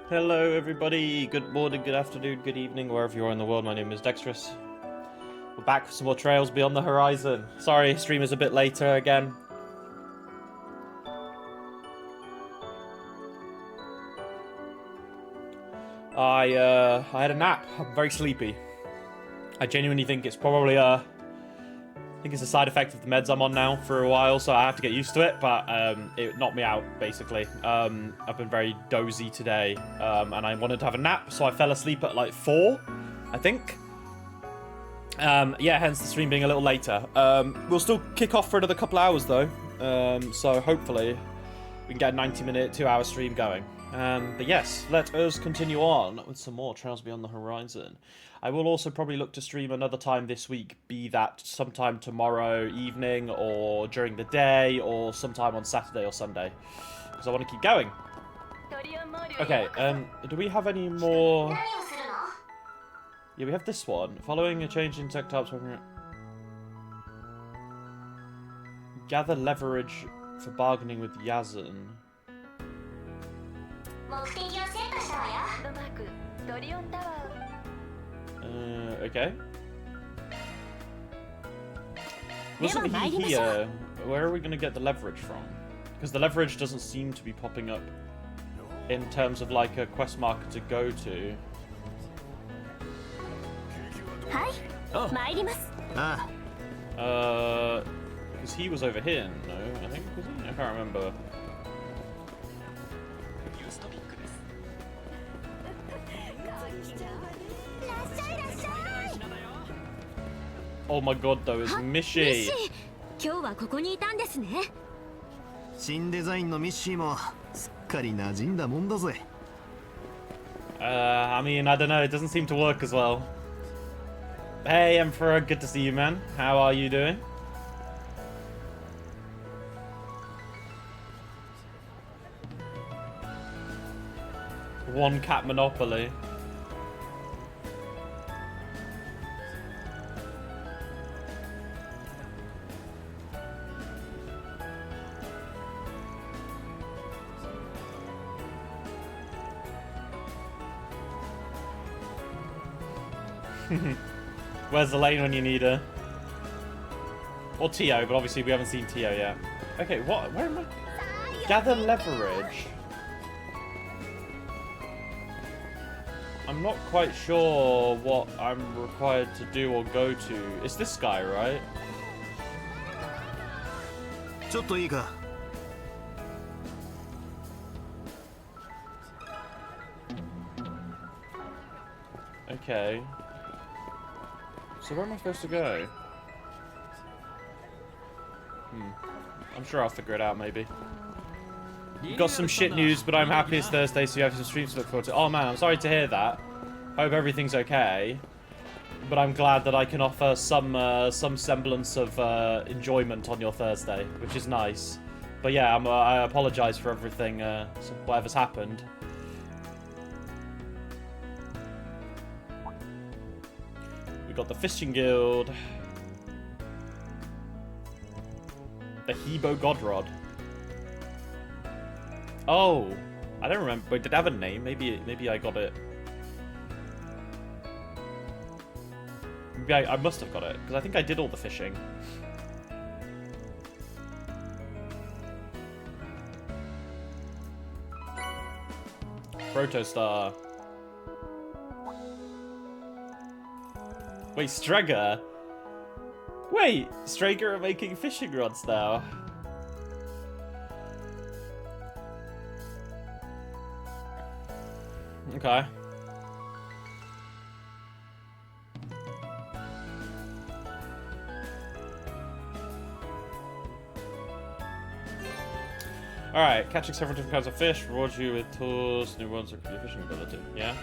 Hello everybody, good morning, good afternoon, good evening, wherever you are in the world. My name is Dexterous. We're back for some more Trails Beyond the Horizon. Sorry, stream is a bit later again. I had a nap. I'm very sleepy. I genuinely think it's probably a side effect of the meds I'm on now for a while, so I have to get used to it, but it knocked me out, basically. I've been very dozy today, and I wanted to have a nap, so I fell asleep at like 4, I think. Yeah, hence the stream being a little later. We'll still kick off for another couple hours, though, so hopefully we can get a 90-minute, 2-hour stream going. But yes, let us continue on with some more Trails Beyond the Horizon. I will also probably look to stream another time this week, be that sometime tomorrow evening or during the day or sometime on Saturday or Sunday, because I want to keep going. Okay, do we have any more? Yeah, we have this one. Following a change in tech types, gather leverage for bargaining with Yazan. Okay. Wasn't he here? Where are we going to get the leverage from? Because the leverage doesn't seem to be popping up in terms of like a quest marker to go to. Because he was over here, no? I think, was he? I can't remember. Oh my god, though, it's Mishi! I mean, I don't know, it doesn't seem to work as well. Hey, Emperor, good to see you, man. How are you doing? One cat monopoly. Where's the lane when you need her? Or Tio, but obviously we haven't seen Tio yet. Okay, what? Where am I? Gather leverage. I'm not quite sure what I'm required to do or go to. It's this guy, right? Okay. So where am I supposed to go? I'm sure I'll figure it out, maybe. Got some shit news, but I'm happy it's Thursday, so you have some streams to look forward to. Oh man, I'm sorry to hear that. Hope everything's okay. But I'm glad that I can offer some semblance of enjoyment on your Thursday, which is nice. But yeah, I apologize for everything, whatever's happened. We got the Fishing Guild. The Hebo God Rod. Oh, I don't remember. Wait, did it have a name? Maybe I got it. Maybe I must have got it, because I think I did all the fishing. Protostar. Wait, Strega? Wait, Strega are making fishing rods now. Okay. Alright, catching several different kinds of fish rewards you with tools, new ones, or your fishing ability. Yeah?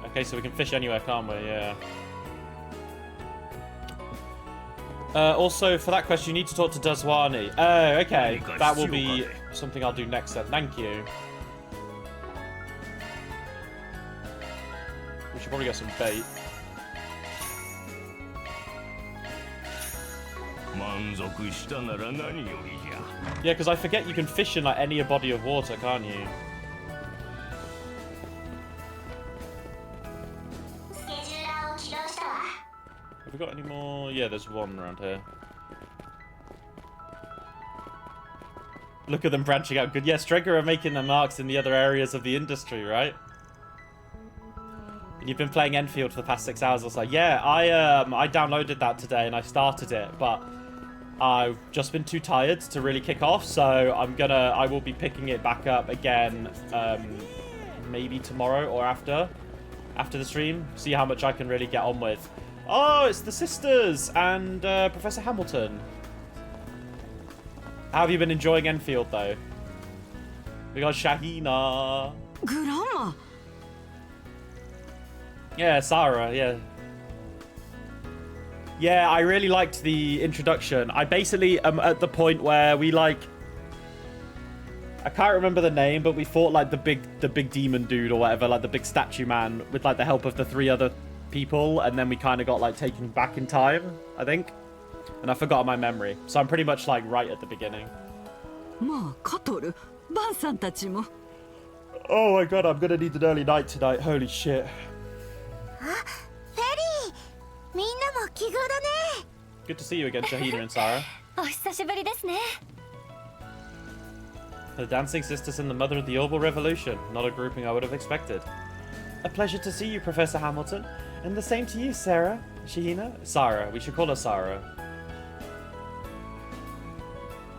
Okay, so we can fish anywhere, can't we? Yeah. Also, for that question, you need to talk to Dazwani. Oh, okay. That will be something I'll do next then. Thank you. We should probably get some bait. Yeah, because I forget you can fish in like any body of water, can't you? we got any more? Yeah, there's one around here. Look at them branching out. Good. Yeah, Strega are making their marks in the other areas of the industry, right? And you've been playing Enfield for the past 6 hours or so. Yeah, I downloaded that today and I started it, but I've just been too tired to really kick off, so I will be picking it back up again, maybe tomorrow or after the stream. See how much I can really get on with. Oh, it's the sisters and Professor Hamilton. How have you been enjoying Enfield, though? We got Shahina. Grandma. Yeah, Sarah, yeah. Yeah, I really liked the introduction. I basically am at the point where we, like... I can't remember the name, but we fought, like, the big demon dude or whatever, like, the big statue man, with, like, the help of the 3 other people, and then we kind of got, like, taken back in time, I think. And I forgot my memory. So I'm pretty much, like, right at the beginning. Oh my god, I'm gonna need an early night tonight. Holy shit. Good to see you again, Shahina and Sarah. The Dancing Sisters and the Mother of the Orbital Revolution. Not a grouping I would have expected. A pleasure to see you, Professor Hamilton. And the same to you, Sarah. Shahina? Sarah. We should call her Sarah.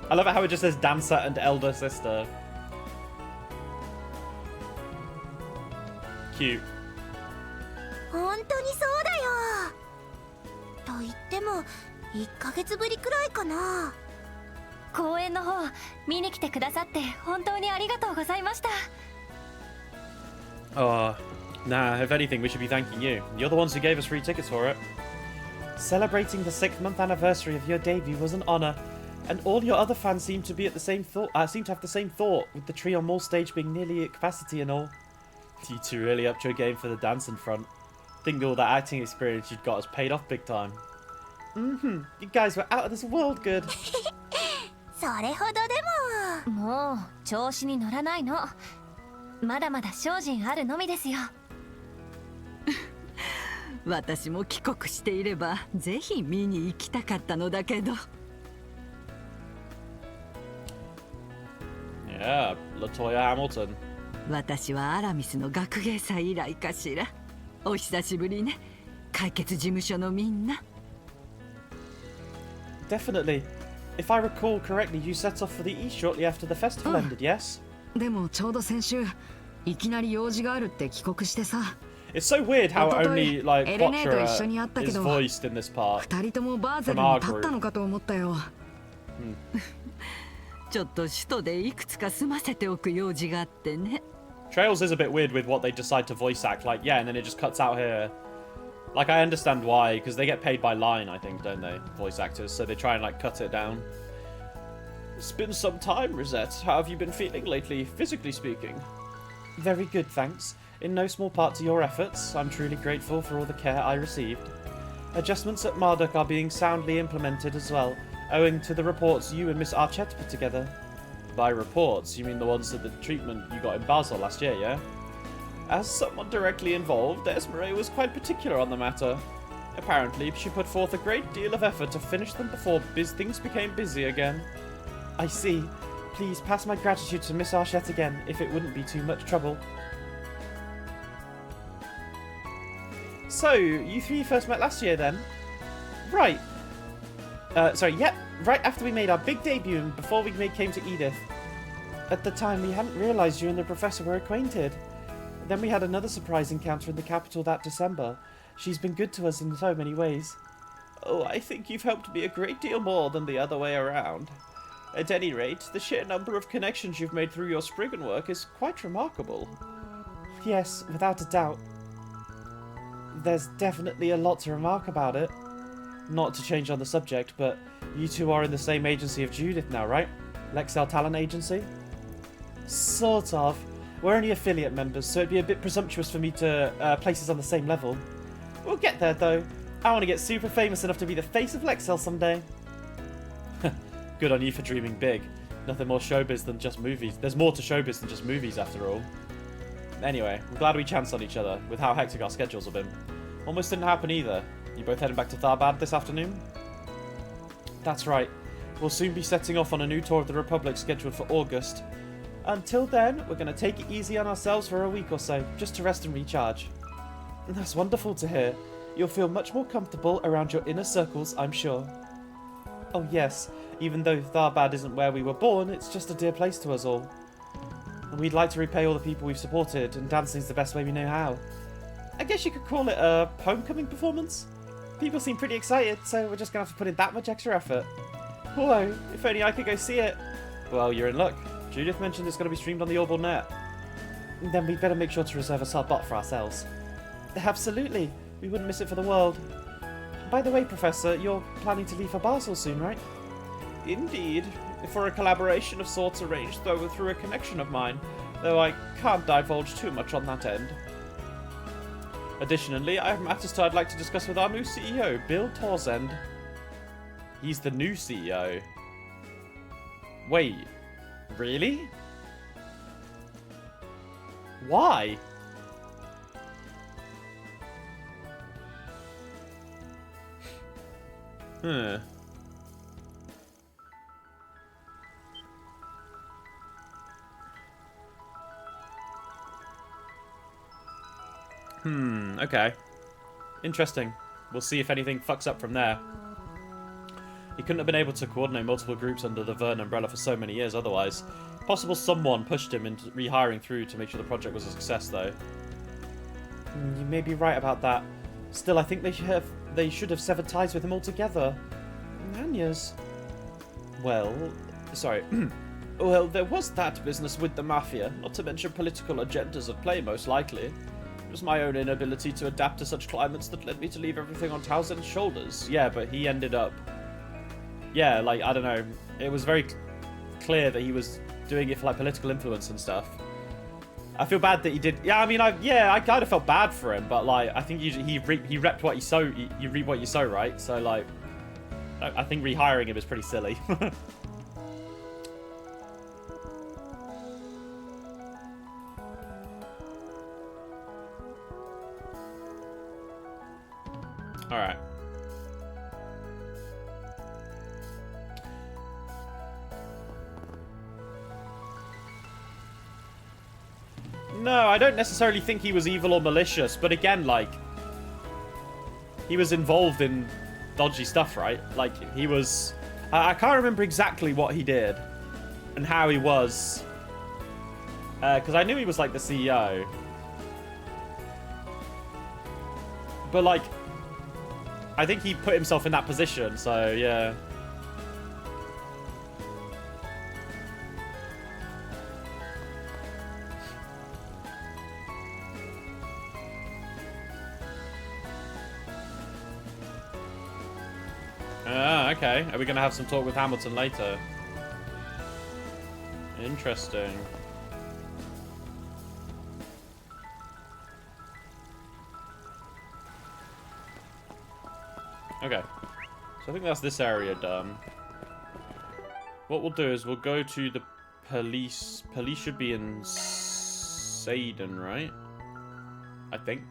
I love it how it just says dancer and elder sister. Cute. 本当にそうだよ。と言っても1ヶ月ぶりくらいかな。公演の方見に来てくださって本当にありがとうございました。Oh, nah, if anything, we should be thanking you. You're the ones who gave us free tickets for it. Celebrating the 6th-month anniversary of your debut was an honor, and all your other fans seem to be at the same seem to have the same thought, with the Tree on Mall stage being nearly at capacity and all. You two really upped your game for the dancing front. Think all that acting experience you'd got has paid off big time. You guys were out of this world good. それほどでも。もう調子に乗らないの。まだまだ精進あるのみですよ。私も帰国していればぜひ見に行きたかったのだけど。Yeah, Latoya Hamilton. 私はアラミスの学芸祭以来かしら。お久しぶりね。解決事務所のみんな。Definitely. If I recall correctly, you set off for the East shortly after the festival ended, yes? でもちょうど先週いきなり用事があるって帰国してさ。It's so weird how only like エレネと一緒 Quattro に会ったけ is ど、 voiced in this part. 二人ともバーゼルに立ったのかと思ったよ。ちょっと首都でいくつか済ませておく用事があってね。Trails is a bit weird with what they decide to voice act. Like, yeah, and then it just cuts out here. Like, I understand why, because they get paid by line, I think, don't they? Voice actors, so they try and, like, cut it down. It's been some time, Rosette. How have you been feeling lately, physically speaking? Very good, thanks. In no small part to your efforts, I'm truly grateful for all the care I received. Adjustments at Marduk are being soundly implemented as well, owing to the reports you and Miss Archette put together. By reports, you mean the ones of the treatment you got in Basel last year, yeah? As someone directly involved, Esmeralda was quite particular on the matter. Apparently, she put forth a great deal of effort to finish them before things became busy again. I see. Please pass my gratitude to Miss Archette again, if it wouldn't be too much trouble. So, you three first met last year then? Right. Right after we made our big debut and before we came to Edith. At the time, we hadn't realised you and the Professor were acquainted. Then we had another surprise encounter in the capital that December. She's been good to us in so many ways. Oh, I think you've helped me a great deal more than the other way around. At any rate, the sheer number of connections you've made through your Spriggan work is quite remarkable. Yes, without a doubt. There's definitely a lot to remark about it. Not to change on the subject, but you two are in the same agency of Judith now, right? Lexel Talent Agency? Sort of. We're only affiliate members, so it'd be a bit presumptuous for me to place us on the same level. We'll get there, though. I want to get super famous enough to be the face of Lexel someday. Good on you for dreaming big. Nothing more showbiz than just movies. There's more to showbiz than just movies, after all. Anyway, I'm glad we chanced on each other, with how hectic our schedules have been. Almost didn't happen either. You both heading back to Tharbad this afternoon? That's right. We'll soon be setting off on a new tour of the Republic scheduled for August. Until then, we're going to take it easy on ourselves for a week or so, just to rest and recharge. That's wonderful to hear. You'll feel much more comfortable around your inner circles, I'm sure. Oh yes, even though Tharbad isn't where we were born, it's just a dear place to us all. And we'd like to repay all the people we've supported, and dancing's the best way we know how. I guess you could call it a homecoming performance? People seem pretty excited, so we're just going to have to put in that much extra effort. Whoa, if only I could go see it. Well, you're in luck. Judith mentioned it's going to be streamed on the Orbital Net. Then we'd better make sure to reserve a sub-bot for ourselves. Absolutely. We wouldn't miss it for the world. By the way, Professor, you're planning to leave for Basel soon, right? Indeed. For a collaboration of sorts arranged through a connection of mine, though I can't divulge too much on that end. Additionally, I have matters I'd like to discuss with our new CEO, Bill Torsend. He's the new CEO. Wait, really? Why? Okay. Interesting. We'll see if anything fucks up from there. He couldn't have been able to coordinate multiple groups under the Verne umbrella for so many years otherwise. Possible someone pushed him into rehiring through to make sure the project was a success, though. You may be right about that. Still, I think they should have severed ties with him altogether. Anyas. Well, sorry. Well, there was that business with the Mafia, not to mention political agendas at play, most likely. It was my own inability to adapt to such climates that led me to leave everything on Townsend's shoulders. Yeah, but he ended up... Yeah, like, I don't know. It was very clear that he was doing it for, like, political influence and stuff. I feel bad that he did... Yeah, I mean, I kind of felt bad for him, but, like, I think he reaped what you sow. You reap what you sow, right? So, like, I think rehiring him is pretty silly. Alright. No, I don't necessarily think he was evil or malicious, but again, like, he was involved in dodgy stuff, right? Like, he was... I can't remember exactly what he did and how he was. Because I knew he was, like, the CEO. But, like, I think he put himself in that position, so, yeah. Ah, okay. Are we going to have some talk with Hamilton later? Interesting. Okay. So I think that's this area done. What we'll do is we'll go to the police. Police should be in Seyden, right? I think.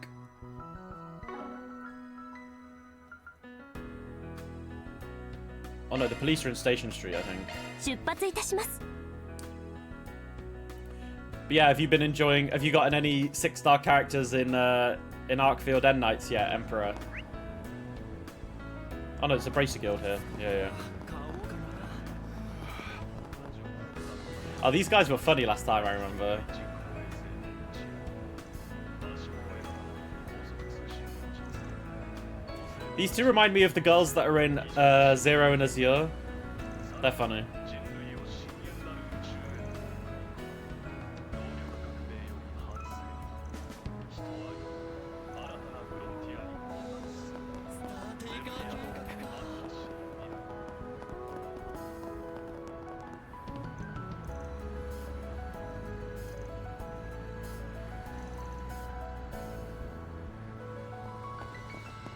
Oh no, the police are in Station Street, I think. 出発いたします。 But yeah, have you been enjoying... Have you gotten any 6-star characters in Arkfield End Knights yet, Emperor? Oh no, it's a Bracer Guild here. Yeah. Oh, these guys were funny last time, I remember. These two remind me of the girls that are in Zero and Azure. They're funny.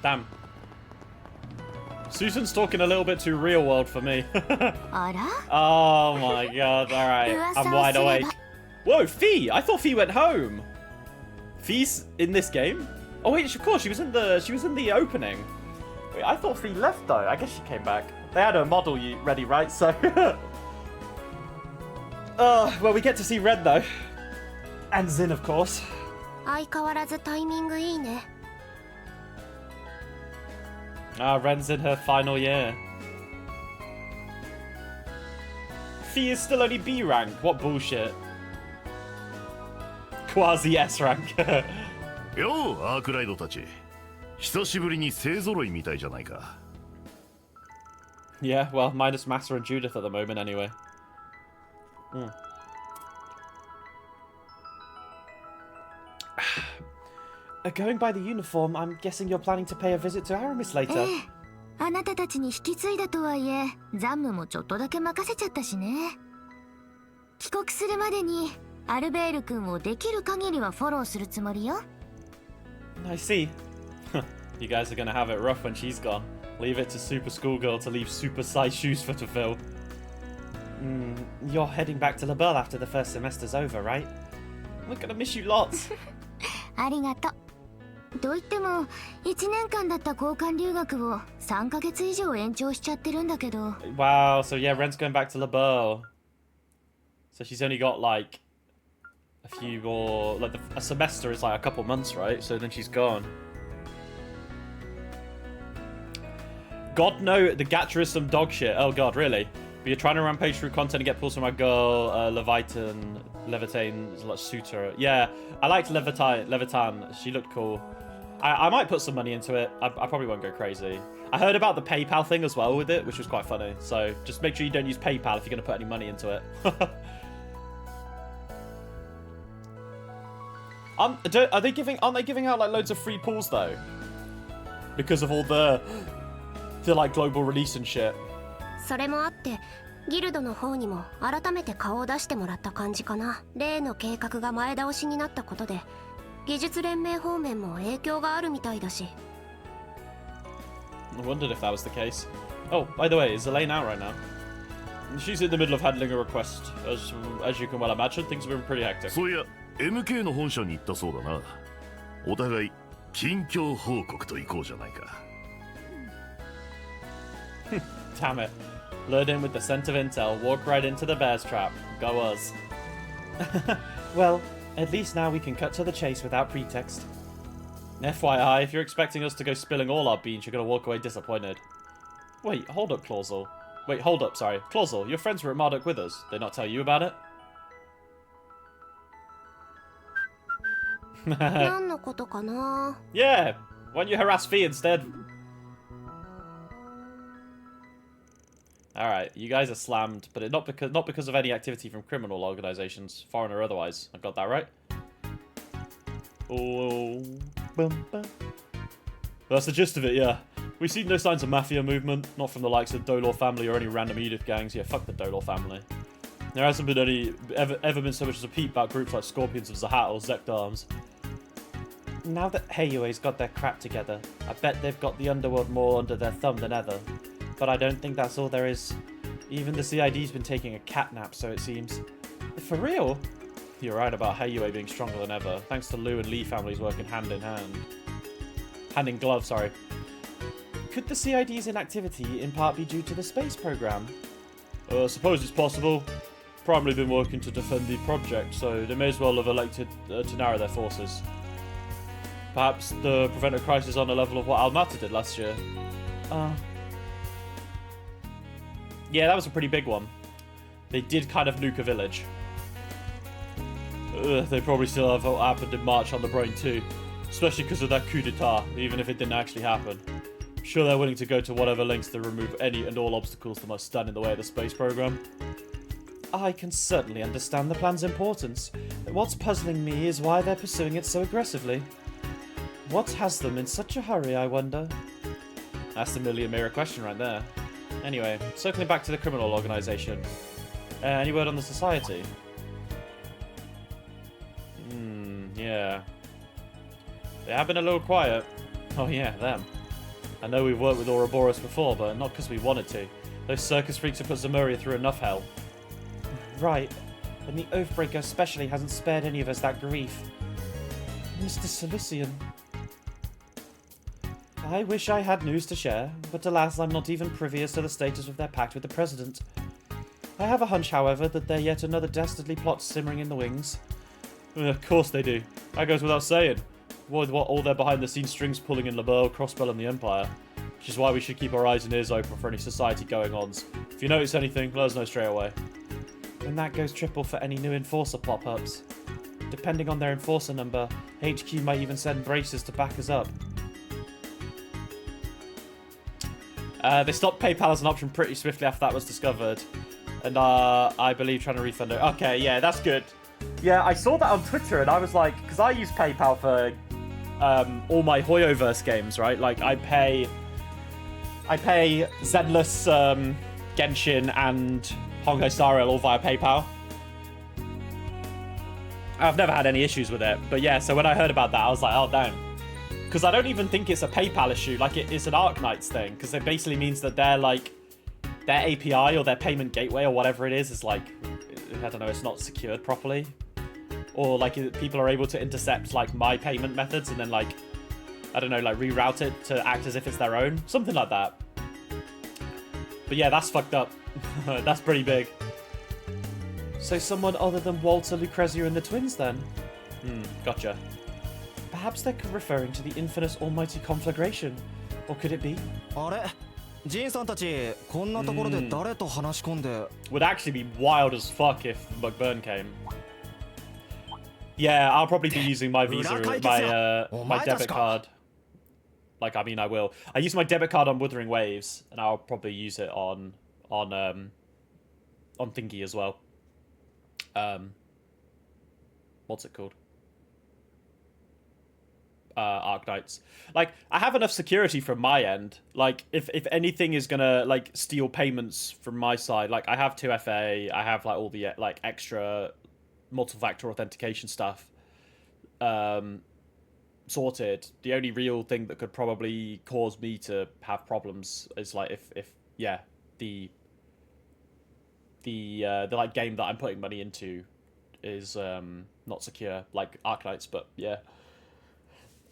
Damn. Susan's talking a little bit too real world for me. あら? Oh my god, alright. I'm wide awake. Whoa, Fee! I thought Fee went home. Fee's in this game? Oh wait, of course, she was in the opening. Wait, I thought Fee left though. I guess she came back. They had her model ready, right? So. Well, we get to see Ren though. And Zin, of course. 相変わらずタイミングいいね。 Ren's in her final year. Fee is still only B rank. What bullshit. Quasi S rank. よう、アークライドたち。久しぶりに勢揃いみたいじゃないか。Yeah, well, minus Massa and Judith at the moment anyway. Going by the uniform, I'm guessing you're planning to pay a visit to Aramis later. あなたたちに引き継いだとはいえ、残務もちょっとだけ任せちゃったしね。帰国するまでにアルベール君をできる限りはフォローするつもりよ。I see. You guys are gonna have it rough when she's gone. Leave it to Super Schoolgirl to leave super-sized shoes for to fill. You're heading back to La Belle after the first semester's over, right? We're gonna miss you lots. ありがとう。と言っても1年間だった交換留学を3ヶ月以上延長しちゃってるんだけど。 Wow, so yeah, Ren's going back to La Belle. So she's only got like a few more, like a semester is like a couple months, right? So then she's gone. God no, the Gacha is some dog shit. Oh god, really? But you're trying to rampage through content and get pulls from my girl, Levitan, suitor. Yeah, I liked Levitan. She looked cool. I might put some money into it. I probably won't go crazy. I heard about the PayPal thing as well with it, which was quite funny. So just make sure you don't use PayPal if you're going to put any money into it. Aren't they giving out like loads of free pools though? Because of all the like global release and shit. それもあってギルドの方にも改めて顔を出してもらった感じかな。例の計画が前倒しになったことで技術連盟方面も影響があるみたいだし。 I wondered if that was the case. Oh, by the way, is Elaine out right now? She's in the middle of handling a request. As you can well imagine, things have been pretty hectic. そういや、MK の本社に行ったそうだな。お互い近況報告と行こうじゃないか。Damn it. Lured in with the scent of intel, walk right into the bear's trap. Go us. Well, at least now we can cut to the chase without pretext. FYI, if you're expecting us to go spilling all our beans, you're gonna walk away disappointed. Wait, hold up, Clausel. Wait, hold up, sorry. Clausel, your friends were at Marduk with us. Did they not tell you about it? 何のことかな。 Yeah! Why don't you harass Fee instead? Alright, you guys are slammed, but not because of any activity from criminal organizations, foreign or otherwise. I got that right? Oh, bum, bum. That's the gist of it, yeah. We've seen no signs of mafia movement, not from the likes of Dolor family or any random Edith gangs. Yeah, fuck the Dolor family. There hasn't been ever been so much as a peep about groups like Scorpions of Zahat or Zekdarms. Now that Heiyue's got their crap together, I bet they've got the underworld more under their thumb than ever. But I don't think that's all there is. Even the CID's been taking a cat nap, so it seems. For real? You're right about Heiyue being stronger than ever, thanks to Liu and Lee families working hand in hand. Hand in glove, sorry. Could the CID's inactivity in part be due to the space program? I suppose it's possible. Primarily been working to defend the project, so they may as well have elected to narrow their forces. Perhaps to prevent a crisis on the level of what Almata did last year. Yeah, that was a pretty big one. They did kind of nuke a village. They probably still have what happened in March on the brain too. Especially because of that coup d'etat, even if it didn't actually happen. I'm sure they're willing to go to whatever lengths to remove any and all obstacles that might stand in the way of the space program. I can certainly understand the plan's importance. What's puzzling me is why they're pursuing it so aggressively. What has them in such a hurry, I wonder? That's the million mirror question right there. Anyway, circling back to the criminal organization. Any word on the society? Yeah. They have been a little quiet. Oh yeah, them. I know we've worked with Ouroboros before, but not because we wanted to. Those circus freaks have put Zemuria through enough hell. Right. And the Oathbreaker especially hasn't spared any of us that grief. Mr. Silician. I wish I had news to share, but alas, I'm not even privy as to the status of their pact with the President. I have a hunch, however, that they're yet another dastardly plot simmering in the wings. Of course they do. That goes without saying. With what all their behind-the-scenes strings pulling in LeBeau, Crossbell, and the Empire. Which is why we should keep our eyes and ears open for any society going-ons. If you notice anything, let us know straight away. And that goes triple for any new Enforcer pop-ups. Depending on their Enforcer number, HQ might even send braces to back us up. They stopped PayPal as an option pretty swiftly after that was discovered. And I believe trying to refund it. Okay, yeah, that's good. Yeah, I saw that on Twitter and I was like, because I use PayPal for all my Hoyoverse games, right? Like I pay Zenless, Genshin, and Honkai Star Rail all via PayPal. I've never had any issues with it, but yeah, so when I heard about that, I was like, oh damn. Because I don't even think it's a PayPal issue, like it's an Arknights thing, because it basically means that they're like, their API or their payment gateway or whatever it is like, I don't know, it's not secured properly. Or like people are able to intercept like my payment methods and then like, I don't know, like reroute it to act as if it's their own. Something like that. But yeah, that's fucked up. That's pretty big. So someone other than Walter, Lucrezia, and the twins then? Gotcha. Perhaps they're referring to the infamous almighty conflagration. Or could it be? Would actually be wild as fuck if McBurn came. Yeah, I'll probably be using my Visa, my debit card. Like, I mean, I will. I use my debit card on Wuthering Waves, and I'll probably use it on Thingy as well. What's it called? Arknights. Like, I have enough security from my end. Like, if anything is gonna like steal payments from my side, like I have 2FA, I have like all the like extra multi-factor authentication stuff sorted. The only real thing that could probably cause me to have problems is like if the like game that I'm putting money into is not secure, like Arknights, but yeah.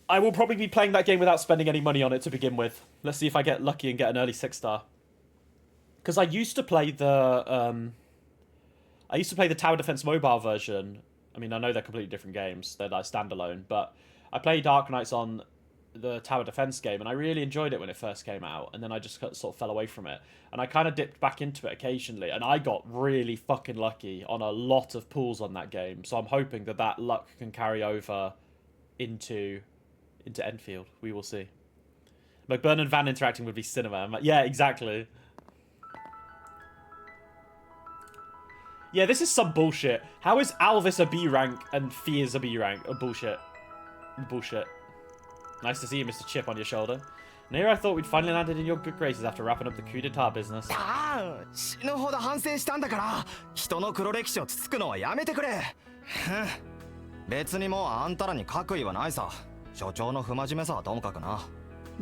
I will probably be playing that game without spending any money on it to begin with. Let's see if I get lucky and get an early 6-star. Because I used to play the Tower Defense mobile version. I mean, I know they're completely different games. They're like standalone, but I played Arknights on the Tower Defense game, and I really enjoyed it when it first came out, and then I just sort of fell away from it. And I kind of dipped back into it occasionally, and I got really fucking lucky on a lot of pools on that game. So I'm hoping that luck can carry over into Enfield. We will see. McBurn and Van interacting would be cinema. Yeah, exactly. Yeah, this is some bullshit. How is Alvis a B rank and Fears a B rank? Bullshit. Bullshit. Nice to see you, Mr. Chip on your shoulder. And here I thought we'd finally landed in your good graces after wrapping up the coup d'etat business.も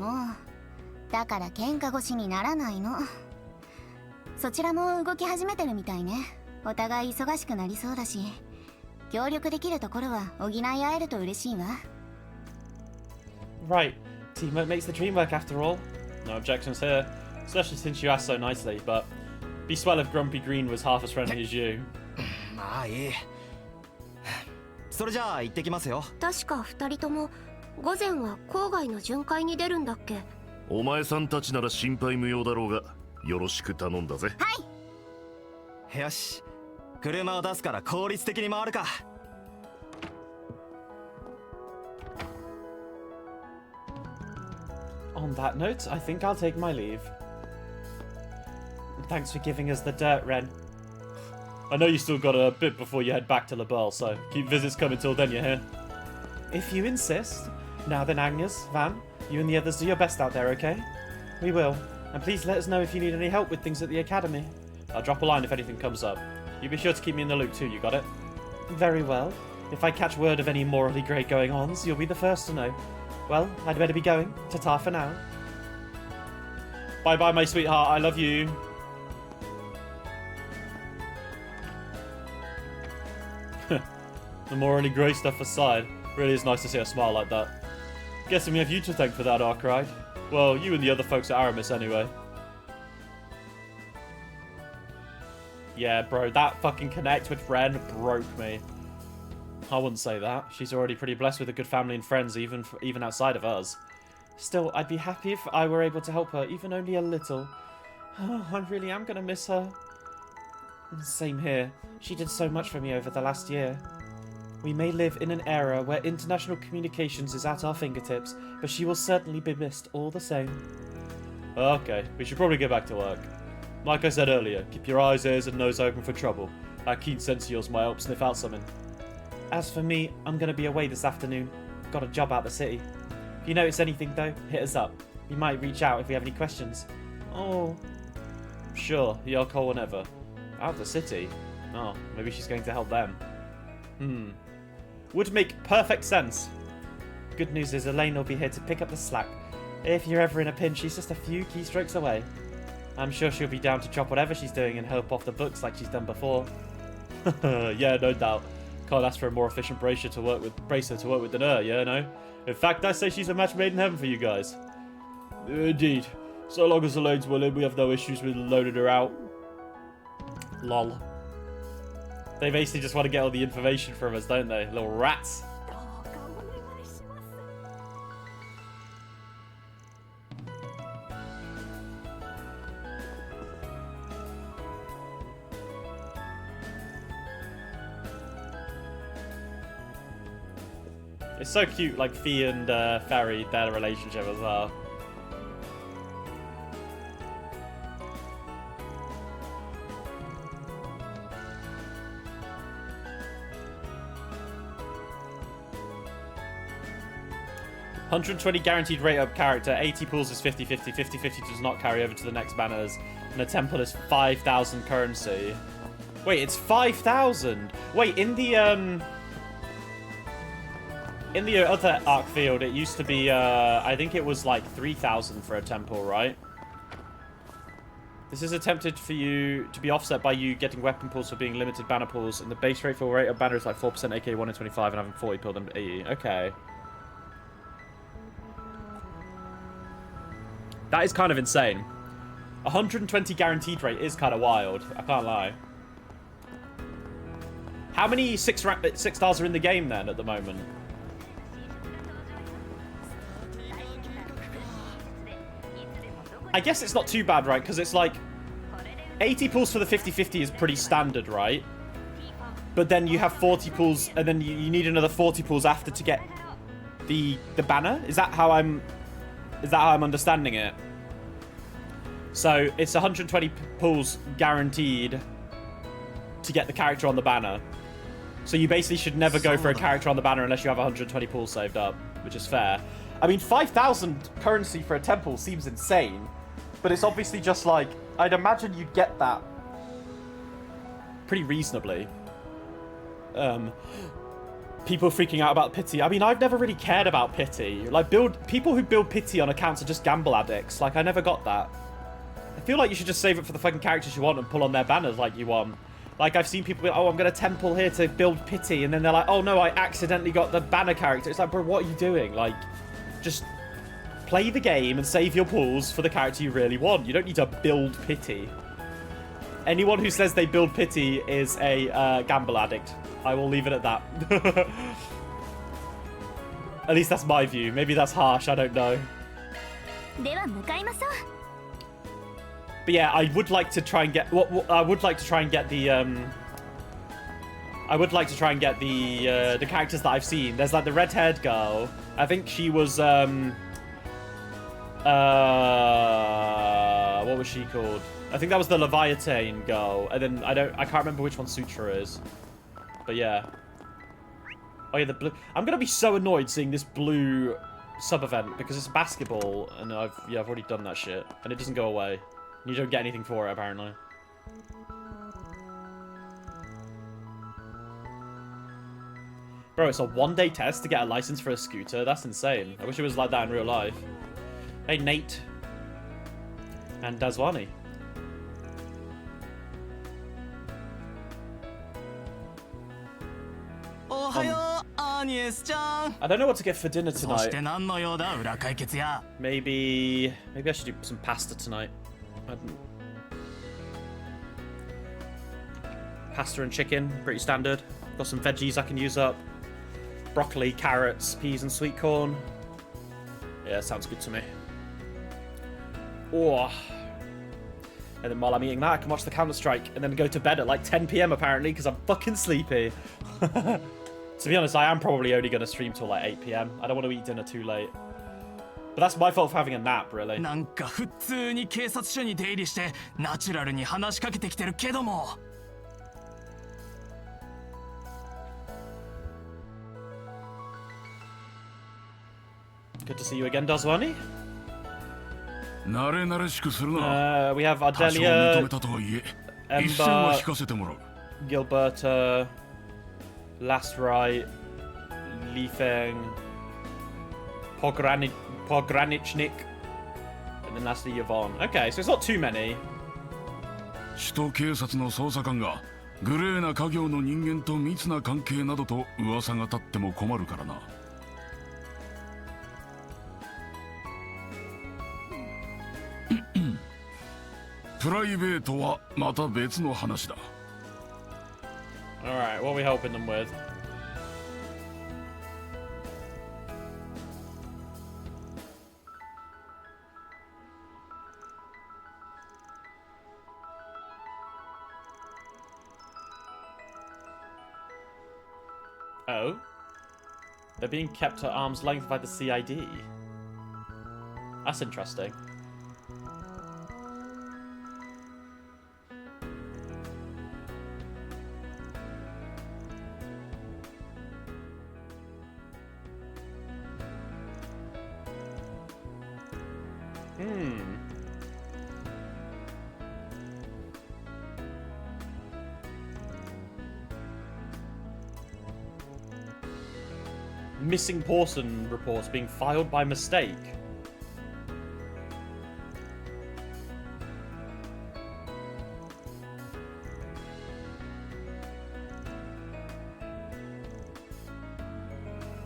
うだから喧嘩腰にならないの。そちらも動き始めてるみたいね。お互い忙しくなりそうだし、協力できるところは補い合えると嬉しいわ。Right, teamwork makes the dream work after all. No objections here, especially since you asked so nicely, but be swell if Grumpy Green was half as friendly as you. まあいい。それじゃあ行ってきますよ。確か2人とも午前は郊外の巡回に出るんだっけ。お前さんたちなら心配無用だろうが、よろしく頼んだぜ。はい。よし、車を出すから効率的に回るか。On that note, I think I'll take my leave. Thanks for giving us the dirt, Ren. I know you still got a bit before you head back to La Belle, so keep visits coming till then, you hear? If you insist. Now then, Agnes, Van, you and the others do your best out there, okay? We will. And please let us know if you need any help with things at the academy. I'll drop a line if anything comes up. You be sure to keep me in the loop too, you got it? Very well. If I catch word of any morally grey going-ons, you'll be the first to know. Well, I'd better be going. Ta-ta for now. Bye-bye, my sweetheart. I love you. The morally grey stuff aside, really is nice to see her smile like that. Guessing we have you to thank for that, Arkwright. Well, you and the other folks at Aramis anyway. Yeah, bro, that fucking connect with Ren broke me. I wouldn't say that. She's already pretty blessed with a good family and friends, even outside of us. Still, I'd be happy if I were able to help her, even only a little. Oh, I really am gonna miss her. Same here. She did so much for me over the last year. We may live in an era where international communications is at our fingertips, but she will certainly be missed all the same. Okay, we should probably get back to work. Like I said earlier, keep your eyes, ears, and nose open for trouble. That keen sense of yours might help sniff out something. As for me, I'm going to be away this afternoon. Got a job out the city. If you notice anything, though, hit us up. We might reach out if we have any questions. Oh. Sure, you're call whenever. Out the city? Oh, maybe she's going to help them. Would make perfect sense. Good news is Elaine will be here to pick up the slack. If you're ever in a pinch, she's just a few keystrokes away. I'm sure she'll be down to drop whatever she's doing and help off the books like she's done before. Yeah, no doubt. Can't ask for a more efficient bracer to work with than her, yeah, no? In fact, I say she's a match made in heaven for you guys. Indeed. So long as Elaine's willing, we have no issues with loading her out. Lol. They basically just want to get all the information from us, don't they? Little rats. It's so cute, like Fee and Ferry, their relationship as well. $120 guaranteed rate up character, 80 pools is 50-50, 50-50 does not carry over to the next banners, and a temple is 5,000 currency. Wait, it's 5,000? Wait, in the other arc field, it used to be, I think it was like 3,000 for a temple, right? This is attempted for you to be offset by you getting weapon pools for being limited banner pools, and the base rate for rate of banner is like 4%, aka 1 in 25, and having 40 pulled and 80. Okay. That is kind of insane. 120 guaranteed rate is kind of wild. I can't lie. How many 6 stars are in the game then at the moment? I guess it's not too bad, right? Because it's like 80 pulls for the 50-50 is pretty standard, right? But then you have 40 pulls, and then you need another 40 pulls after to get the banner. Is that how I'm understanding it? So it's 120 pulls guaranteed to get the character on the banner. So you basically should never go for a character on the banner unless you have 120 pulls saved up, which is fair. I mean, 5,000 currency for a temple seems insane, but it's obviously just like, I'd imagine you'd get that pretty reasonably. People freaking out about pity. I mean, I've never really cared about pity. Like, people who build pity on accounts are just gamble addicts. Like, I never got that. I feel like you should just save it for the fucking characters you want and pull on their banners like you want. Like, I've seen people be like, oh, I'm going to temple here to build pity, and then they're like, oh no, I accidentally got the banner character. It's like, bro, what are you doing? Like, just play the game and save your pulls for the character you really want. You don't need to build pity. Anyone who says they build pity is a gamble addict. I will leave it at that. At least that's my view. Maybe that's harsh, I don't know. But yeah, I would like to try and get I would like to try and get the the characters that I've seen. There's like the red-haired girl. I think she was what was she called? I think that was the Leviathan girl. And then I can't remember which one Sutra is. But yeah. Oh yeah, the blue. I'm gonna be so annoyed seeing this blue sub-event because it's basketball and I've already done that shit and it doesn't go away. You don't get anything for it, apparently. Bro, it's a one-day test to get a license for a scooter. That's insane. I wish it was like that in real life. Hey, Nate. And Dazwani. に S ちゃん。 I don't know what to get for dinner そし tonight. て何の用だ裏解決や。 Maybe I should do some pasta tonight. Pasta and chicken, pretty standard. Got some veggies I can use up. Broccoli, carrots, peas and sweet corn. Yeah, sounds good to me. Oh. And then while I'm eating that, I can watch the Counter-Strike and then go to bed at like 10 PM apparently because I'm fucking sleepy. To be honest, I am probably only going to stream till like 8 PM. I don't want to eat dinner too late. But that's my fault for having a nap, really. なんか普通に警察署に出入りしてナチュラルに話しかけてきてるけども。 Good to see you again, Dazwani. 慣れ慣れしくするな。 We have 多少認 Ardelia, めたとはいえ、一線は Ember, 引かせてもらう。 Gilberta, Last Right, Leafeng, Pogranichnik, and then lastly Yvonne. Okay, so it's not too many. 首都警察の捜査官がグレーな家業の人間と密な関係などと噂が立っても困るからな。プライベートはまた別の話だ。 Alright, what are we helping them with? Oh? They're being kept at arm's length by the CID. That's interesting. Missing person reports being filed by mistake.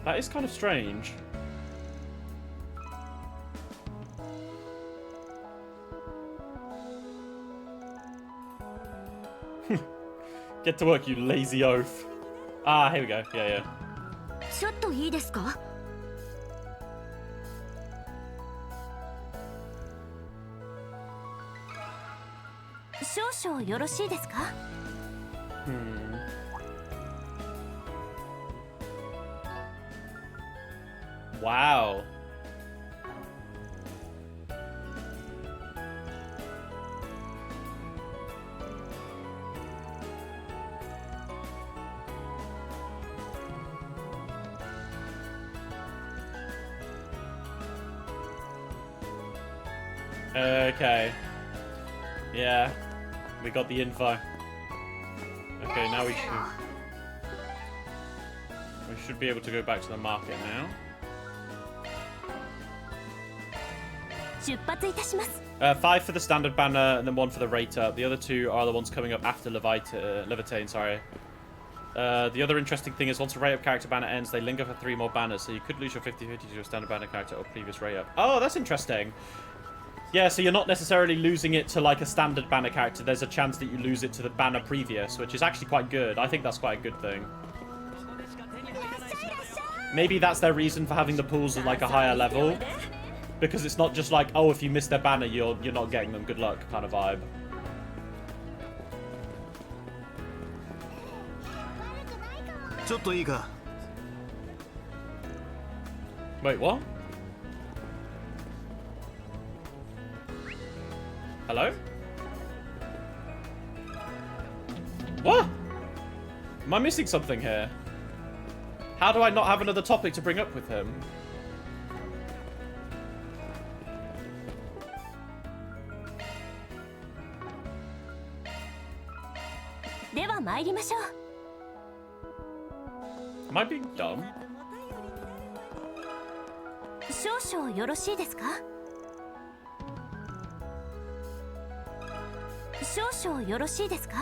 That is kind of strange. Get to work, you lazy oaf. Ah, here we go. Yeah, yeah. ちょっといいですか？少々よろしいですか？ Wow. Okay. Yeah. We got the info. Okay, now we should be able to go back to the market now. 出発いたします。 5 for the standard banner and then 1 for the rate up. The other 2 are the ones coming up after Levitane, sorry. The other interesting thing is once a rate up character banner ends, they linger for 3 more banners, so you could lose your 50-50 to a standard banner character or previous rate up. Oh, that's interesting. Yeah, so you're not necessarily losing it to like a standard banner character. There's a chance that you lose it to the banner previous, which is actually quite good. I think that's quite a good thing. Maybe that's their reason for having the pools at like a higher level. Because it's not just like, oh, if you miss their banner, you're not getting them. Good luck kind of vibe. Wait, what? Hello? What? Am I missing something here? How do I not have another topic to bring up with him? Am I being dumb? 少々よろしいですか？少々よろしいですか？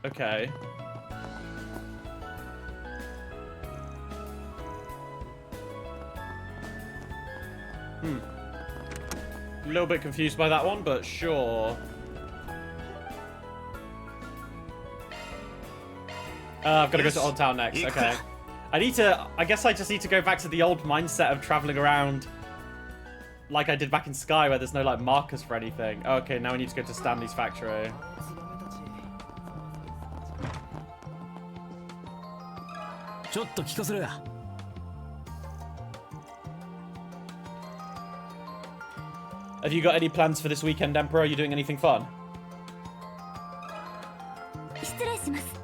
Okay. A little bit confused by that one, but sure. I've got to go to Old Town next. Okay. I guess I just need to go back to the old mindset of traveling around like I did back in Sky, where there's no, like, markers for anything. Okay, now we need to go to Stanley's factory. Have you got any plans for this weekend, Emperor? Are you doing anything fun? 失礼します。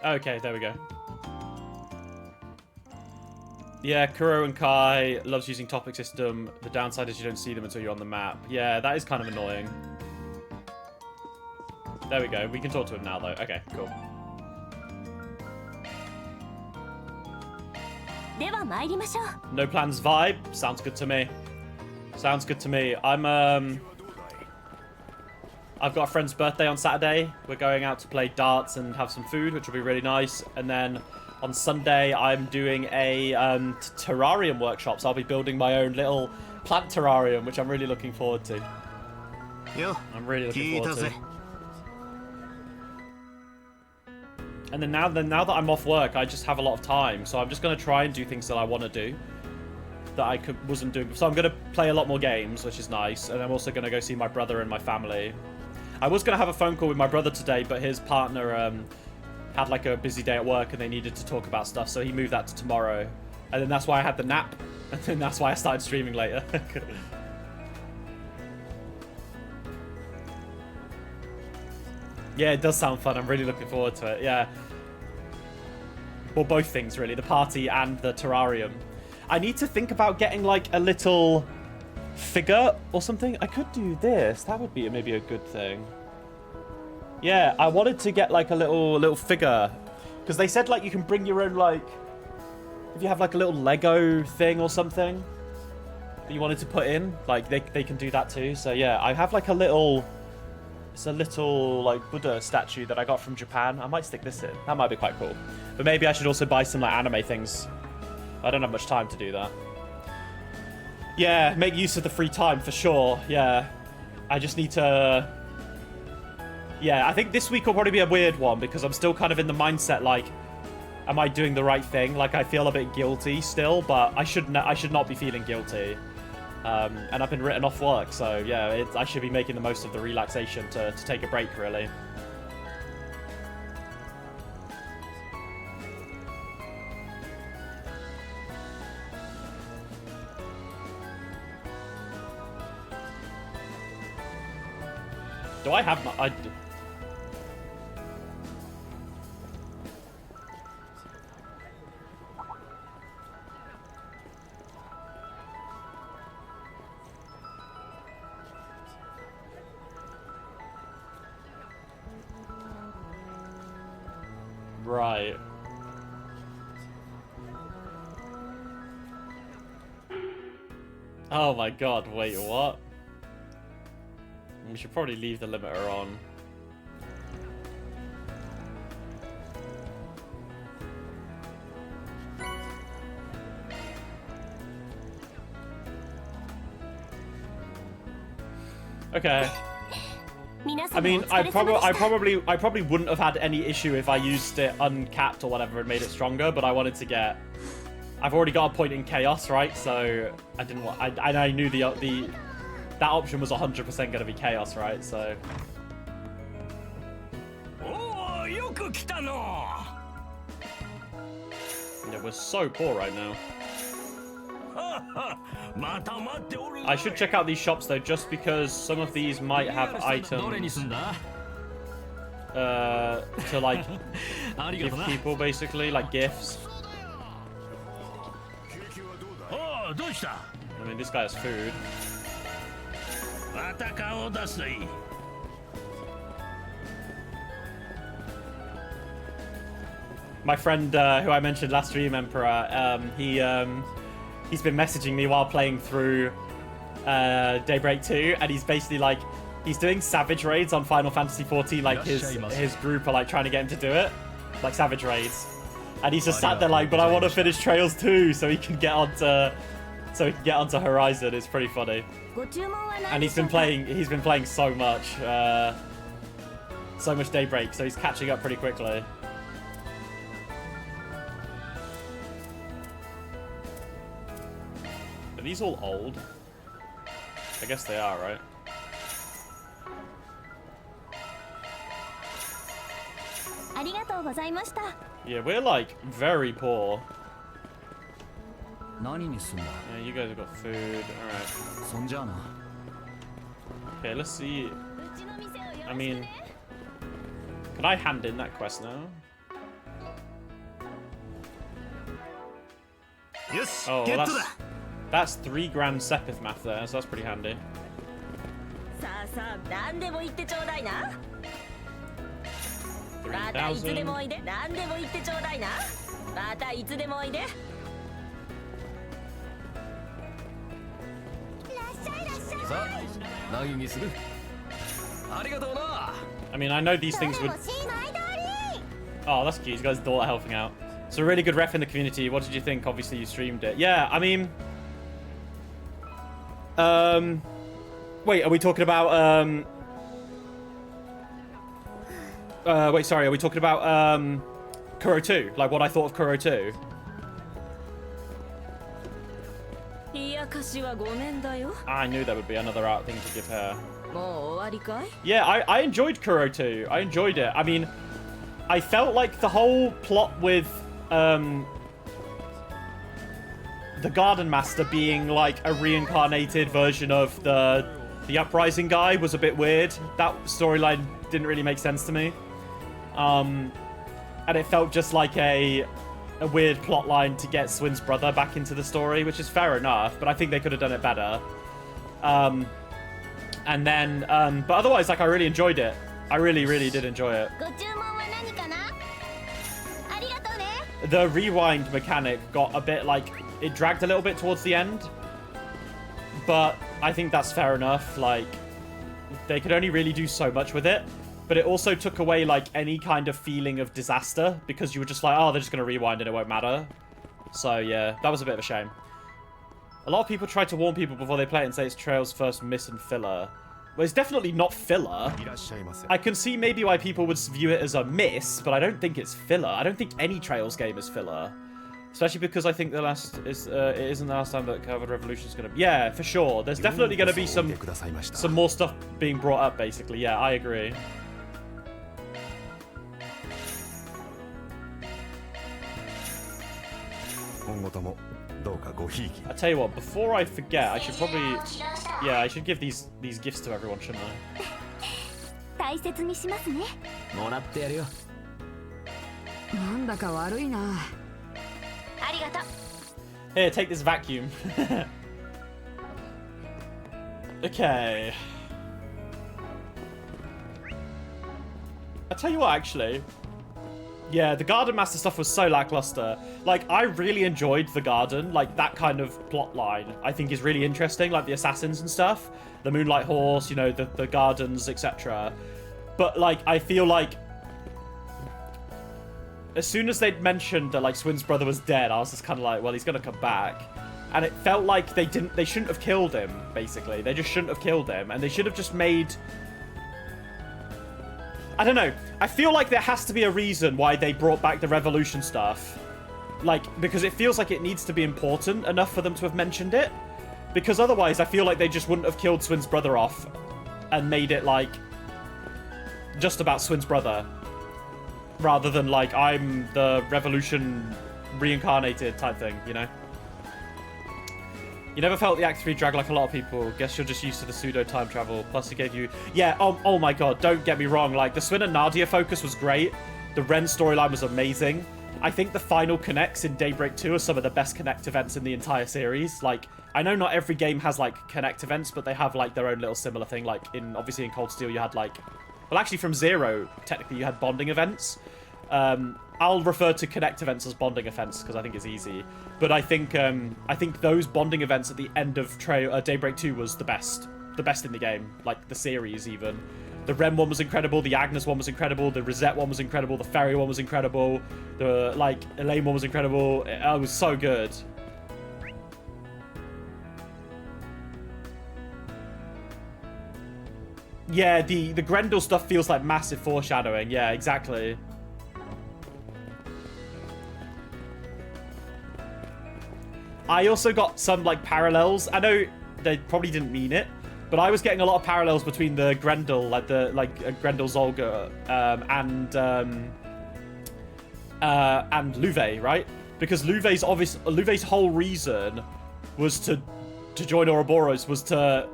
Okay, there we go. Yeah, Kuro and Kai loves using topic system. The downside is you don't see them until you're on the map. Yeah, that is kind of annoying. There we go. We can talk to him now, though. Okay, cool. では参りましょう。 No plans vibe. Sounds good to me. Sounds good to me. I've got a friend's birthday on Saturday. We're going out to play darts and have some food, which will be really nice. And then on Sunday, I'm doing a terrarium workshop. So I'll be building my own little plant terrarium, which I'm really looking forward to. I'm really looking forward to. And then now that I'm off work, I just have a lot of time. So I'm just going to try and do things that I want to do that I wasn't doing. So I'm going to play a lot more games, which is nice. And I'm also going to go see my brother and my family. I was going to have a phone call with my brother today, but his partner had like a busy day at work and they needed to talk about stuff. So he moved that to tomorrow. And then that's why I had the nap. And then that's why I started streaming later. Yeah, it does sound fun. I'm really looking forward to it. Yeah. Well, both things, really. The party and the terrarium. I need to think about getting, like, a little figure or something. I could do this. That would be maybe a good thing. Yeah, I wanted to get, like, a little figure. Because they said, like, you can bring your own, like... If you have, like, a little Lego thing or something that you wanted to put in, like, they can do that too. So, yeah, I have, like, a little... It's a little, like, Buddha statue that I got from Japan. I might stick this in. That might be quite cool. But maybe I should also buy some, like, anime things. I don't have much time to do that. Yeah, make use of the free time, for sure. Yeah. I just need to... Yeah, I think this week will probably be a weird one, because I'm still kind of in the mindset, like... Am I doing the right thing? Like, I feel a bit guilty still, but I should not be feeling guilty. And I've been written off work, so yeah, I should be making the most of the relaxation to take a break, really. Do I have my... Right. Oh my god, wait, what? We should probably leave the limiter on. Okay. I mean, I probably wouldn't have had any issue if I used it uncapped or whatever and made it stronger, but I wanted to get... I've already got a point in chaos, right? So I didn't want... I knew that option was 100% going to be chaos, right? So... Oh, yeah, we're so poor right now. I should check out these shops though, just because some of these might have items to like give people, basically, like gifts. I mean, this guy has food. また顔を出すといい。 My friend who I mentioned last stream, Emperor, he's been messaging me while playing through Daybreak 2, and he's basically like, he's doing savage raids on Final Fantasy 14, like his group are like trying to get him to do it, like savage raids, and he's just sat there like, but I want to finish Trails 2 so he can get onto Horizon. It's pretty funny, and he's been playing so much Daybreak, so he's catching up pretty quickly. Are these all old? I guess they are, right? Yeah, we're like very poor. Yeah, you guys have got food. Alright. Okay, let's see. I mean, can I hand in that quest now? Oh, well, that's 3 grand Sepith math there, so that's pretty handy. さあさあ何でも言ってちょうだいな。 またいつでもおいで。何でも言ってちょうだいな。またいつでもおいで。 I mean, I know these things would... Oh, that's cute. You guys' daughter helping out. It's a really good ref in the community. What did you think? Obviously, you streamed it. Yeah, I mean... Wait, are we talking about... Wait, sorry. Are we talking about Kuro 2? Like, what I thought of Kuro 2? I knew there would be another art thing to give her. Yeah, I enjoyed Kuro 2. I enjoyed it. I mean, I felt like the whole plot with the Garden Master being like a reincarnated version of the Uprising guy was a bit weird. That storyline didn't really make sense to me. And it felt just like a weird plot line to get Swin's brother back into the story, which is fair enough, but I think they could have done it better. And then, but otherwise, like, I really enjoyed it. I really, really did enjoy it. The rewind mechanic got a bit, like, it dragged a little bit towards the end, but I think that's fair enough. Like, they could only really do so much with it. But it also took away, like, any kind of feeling of disaster, because you were just like, oh, they're just going to rewind and it won't matter. So, yeah, that was a bit of a shame. A lot of people try to warn people before they play it and say it's Trails' first miss and filler. Well, it's definitely not filler. I can see maybe why people would view it as a miss, but I don't think it's filler. I don't think any Trails game is filler. Especially because I think it isn't the last time that Covered Revolution is going to be... Yeah, for sure. There's definitely going to be some more stuff being brought up, basically. Yeah, I agree. I tell you what, before I forget, I should probably... Yeah, I should give these gifts to everyone, shouldn't I? Here, take this vacuum. Okay. I tell you what, actually... Yeah, the Garden Master stuff was so lackluster. Like, I really enjoyed the Garden. Like, that kind of plot line, I think, is really interesting. Like, the assassins and stuff. The Moonlight Horse, you know, the gardens, etc. But, like, I feel like... As soon as they'd mentioned that, like, Swin's brother was dead, I was just kind of like, well, he's gonna come back. And it felt like they shouldn't have killed him, basically. They just shouldn't have killed him. And they should have just made... I don't know. I feel like there has to be a reason why they brought back the Revolution stuff. Like, because it feels like it needs to be important enough for them to have mentioned it. Because otherwise, I feel like they just wouldn't have killed Swin's brother off and made it, like, just about Swin's brother. Rather than, like, I'm the Revolution reincarnated type thing, you know? You never felt the Act 3 drag like a lot of people. Guess you're just used to the pseudo time travel. Plus, it gave you... Yeah, oh my god, don't get me wrong. Like, the Swin and Nadia focus was great. The Ren storyline was amazing. I think the final connects in Daybreak 2 are some of the best connect events in the entire series. Like, I know not every game has, like, connect events, but they have, like, their own little similar thing. Like, obviously in Cold Steel you had, like... Well, actually from Zero, technically, you had bonding events. I'll refer to connect events as bonding events, because I think it's easy. But I think those bonding events at the end of Daybreak 2 was the best. The best in the game. Like, the series, even. The Rem one was incredible, the Agnes one was incredible, the Rosette one was incredible, the Ferry one was incredible, the, like, Elaine one was incredible. It was so good. Yeah, the Grendel stuff feels like massive foreshadowing. Yeah, exactly. I also got some, like, parallels. I know they probably didn't mean it, but I was getting a lot of parallels between the Grendel, like Grendel Zolga, and Louvet, right? Because Louvet's whole reason was to join Ouroboros was to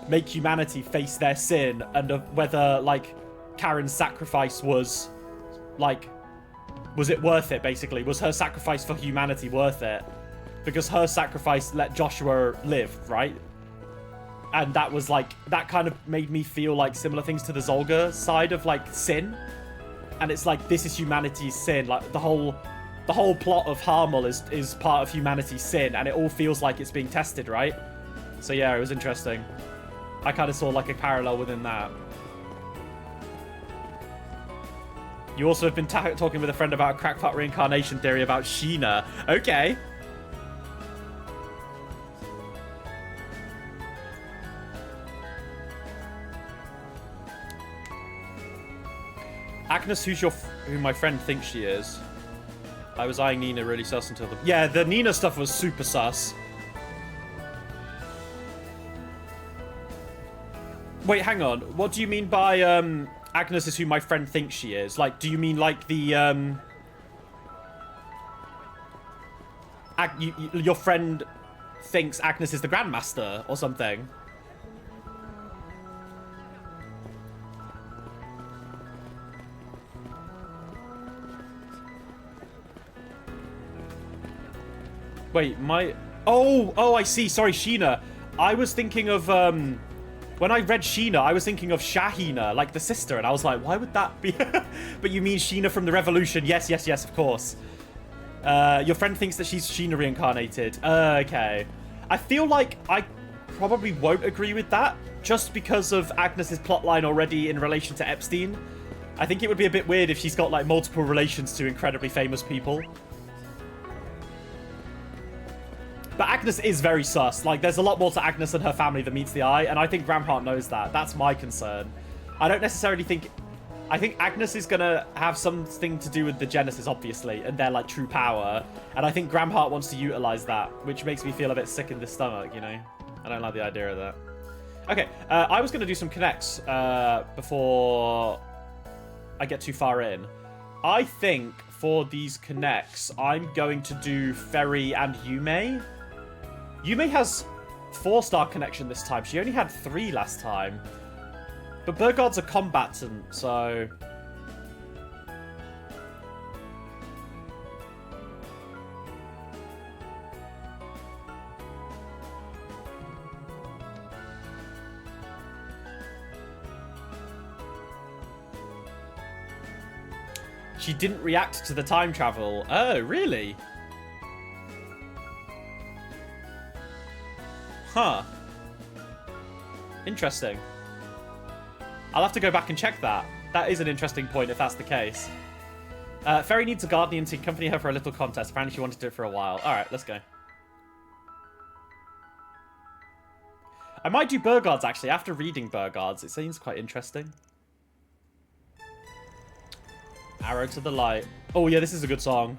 make humanity face their sin, and whether, like, Karen's sacrifice was it worth it, basically? Was her sacrifice for humanity worth it? Because her sacrifice let Joshua live, right? And that was, like, that kind of made me feel like similar things to the Zolga side of, like, sin. And it's like, this is humanity's sin. Like, the whole plot of Harmel is part of humanity's sin, and it all feels like it's being tested, right? So yeah, it was interesting. I kind of saw, like, a parallel within that. You also have been talking with a friend about a crackpot reincarnation theory about Sheena. Okay. Agnes, who my friend thinks she is. I was eyeing Nina really sus until the... Yeah, the Nina stuff was super sus. Wait, hang on. What do you mean by, Agnes is who my friend thinks she is? Like, do you mean, like, the, your friend thinks Agnes is the Grandmaster or something? Wait, Oh, I see. Sorry, Sheena. I was thinking of, when I read Sheena, I was thinking of Shahina, like the sister, and I was like, why would that be? But you mean Sheena from the Revolution? Yes, of course. Your friend thinks that she's Sheena reincarnated. Okay. I feel like I probably won't agree with that, just because of Agnes's plotline already in relation to Epstein. I think it would be a bit weird if she's got, like, multiple relations to incredibly famous people. But Agnes is very sus. Like, there's a lot more to Agnes and her family than meets the eye, and I think Gramhart knows that. That's my concern. I don't necessarily think... I think Agnes is going to have something to do with the Genesis, obviously, and their, like, true power. And I think Gramhart wants to utilize that, which makes me feel a bit sick in the stomach, you know? I don't like the idea of that. Okay, I was going to do some connects before I get too far in. I think for these connects, I'm going to do Ferry and Yume. Yume has 4-star connection this time. She only had 3 last time. But Burgard's a combatant, so... She didn't react to the time travel. Oh, really? Huh. Interesting. I'll have to go back and check that. That is an interesting point if that's the case. Ferry needs a Guardian to accompany her for a little contest. Apparently she wanted to do it for a while. Alright, let's go. I might do Burgard's, actually. After reading Burgard's, it seems quite interesting. Arrow to the Light. Oh, yeah, this is a good song.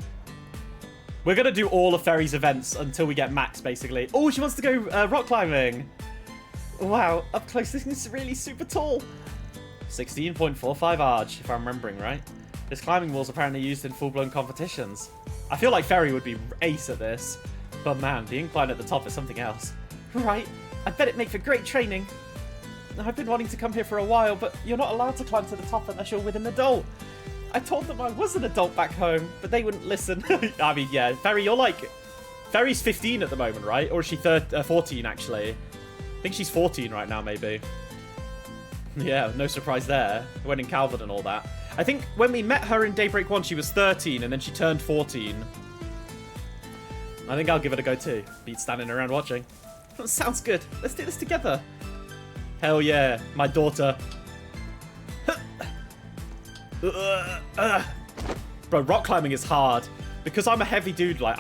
We're going to do all of Ferry's events until we get Max, basically. Oh, she wants to go rock climbing. Wow, up close, this is really super tall. 16.45 Arch, if I'm remembering right. This climbing wall's apparently used in full-blown competitions. I feel like Ferry would be ace at this. But man, the incline at the top is something else. Right, I bet it'd make for great training. I've been wanting to come here for a while, but you're not allowed to climb to the top unless you're with an adult. I told them I was an adult back home, but they wouldn't listen. I mean, yeah, Ferry, you're like... Ferry's 15 at the moment, right? Or is she 14, actually? I think she's 14 right now, maybe. Yeah, no surprise there. When in Calvin and all that. I think when we met her in Daybreak 1, she was 13, and then she turned 14. I think I'll give it a go, too. Beat standing around watching. Sounds good. Let's do this together. Hell yeah, my daughter. Bro, rock climbing is hard. Because I'm a heavy dude, like,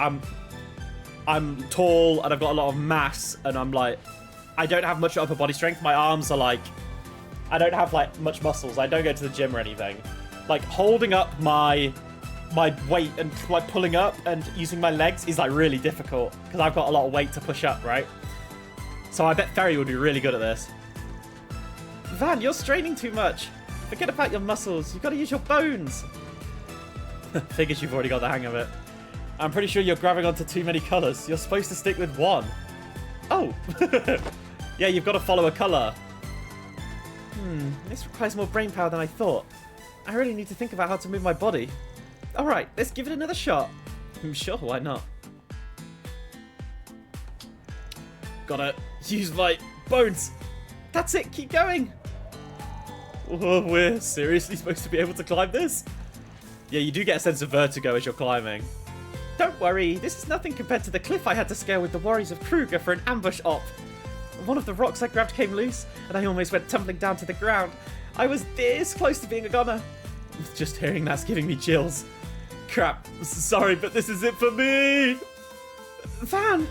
I'm tall, and I've got a lot of mass, and I'm, like... I don't have much upper body strength. My arms are, like... I don't have, like, much muscles. I don't go to the gym or anything. Like, holding up my weight and, like, pulling up and using my legs is, like, really difficult. Because I've got a lot of weight to push up, right? So I bet Ferry would be really good at this. Van, you're straining too much. Forget about your muscles. You've got to use your bones. Figures you've already got the hang of it. I'm pretty sure you're grabbing onto too many colours. You're supposed to stick with one. Oh. Yeah, you've got to follow a colour. This requires more brain power than I thought. I really need to think about how to move my body. Alright, let's give it another shot. Sure, why not? Gotta use my bones. That's it, keep going. Oh, we're seriously supposed to be able to climb this? Yeah, you do get a sense of vertigo as you're climbing. Don't worry, this is nothing compared to the cliff I had to scale with the Warriors of Kruger for an ambush op. One of the rocks I grabbed came loose, and I almost went tumbling down to the ground. I was this close to being a goner. Just hearing that's giving me chills. Crap, sorry, but this is it for me! Van!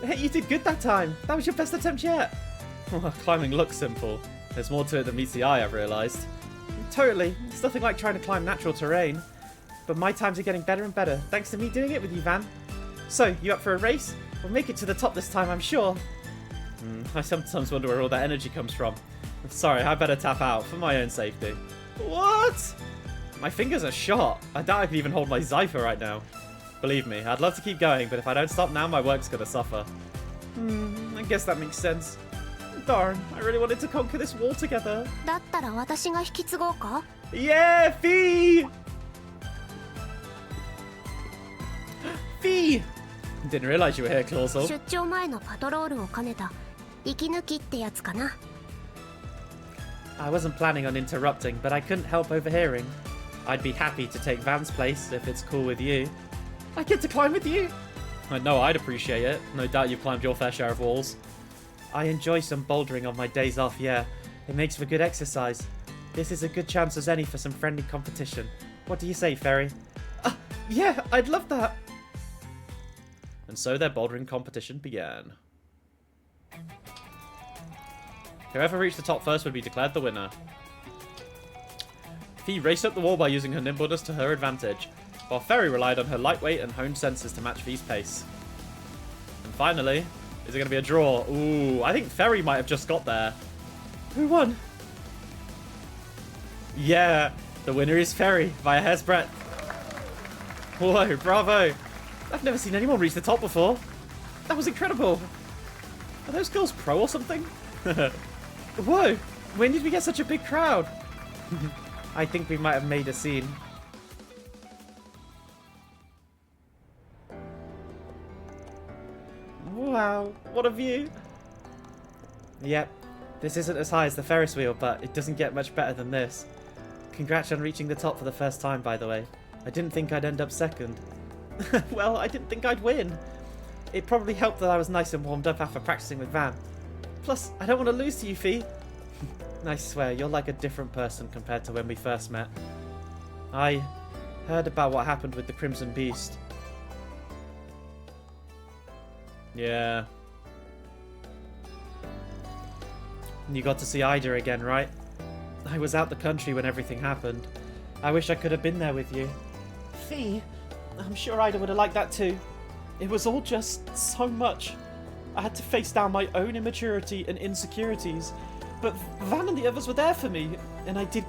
Hey, you did good that time. That was your best attempt yet. Oh, climbing looks simple. There's more to it than meets the eye, I've realised. Totally. It's nothing like trying to climb natural terrain. But my times are getting better and better, thanks to me doing it with you, Van. So, you up for a race? We'll make it to the top this time, I'm sure. I sometimes wonder where all that energy comes from. Sorry, I better tap out for my own safety. What? My fingers are shot. I doubt I can even hold my Zypher right now. Believe me, I'd love to keep going, but if I don't stop now, my work's gonna suffer. I guess that makes sense. Darn, I really wanted to conquer this wall together. だったら私が引き継ごうか? Yeah, Fee! Fee! Didn't realize you were here, Clawsel. 出張前のパトロールを兼ねた息抜きってやつかな. I wasn't planning on interrupting, but I couldn't help overhearing. I'd be happy to take Van's place if it's cool with you. I get to climb with you? I know I'd appreciate it. No doubt you've climbed your fair share of walls. I enjoy some bouldering on my days off, yeah. It makes for good exercise. This is a good chance as any for some friendly competition. What do you say, Ferry? Yeah, I'd love that. And so their bouldering competition began. Whoever reached the top first would be declared the winner. Fee raced up the wall by using her nimbleness to her advantage, while Ferry relied on her lightweight and honed senses to match Fee's pace. And finally, is it going to be a draw? Ooh, I think Ferry might have just got there. Who won? Yeah, the winner is Ferry by a hair's breadth. Whoa, bravo. I've never seen anyone reach the top before. That was incredible. Are those girls pro or something? Whoa, when did we get such a big crowd? I think we might have made a scene. Wow, what a view. Yep, this isn't as high as the Ferris wheel, but it doesn't get much better than this. Congrats on reaching the top for the first time, by the way. I didn't think I'd end up second. Well, I didn't think I'd win. It probably helped that I was nice and warmed up after practicing with Van. Plus, I don't want to lose to you, Fee. I swear, you're like a different person compared to when we first met. I heard about what happened with the Crimson Beast. Yeah. You got to see Ida again, right? I was out the country when everything happened. I wish I could have been there with you. Fee, I'm sure Ida would have liked that too. It was all just so much. I had to face down my own immaturity and insecurities. But Van and the others were there for me, and I did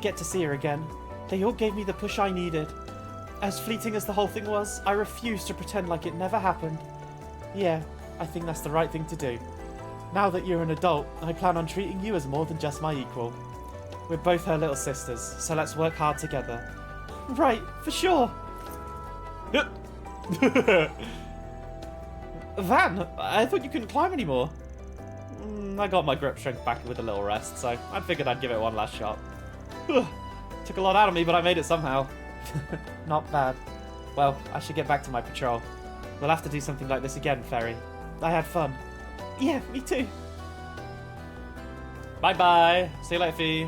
get to see her again. They all gave me the push I needed. As fleeting as the whole thing was, I refused to pretend like it never happened. Yeah, I think that's the right thing to do. Now that you're an adult, I plan on treating you as more than just my equal. We're both her little sisters, so let's work hard together. Right, for sure. Van, I thought you couldn't climb anymore. I got my grip strength back with a little rest, so I figured I'd give it one last shot. Took a lot out of me, but I made it somehow. Not bad. Well, I should get back to my patrol. We'll have to do something like this again, Ferry. I had fun. Yeah, me too. Bye-bye. See you later, Fee.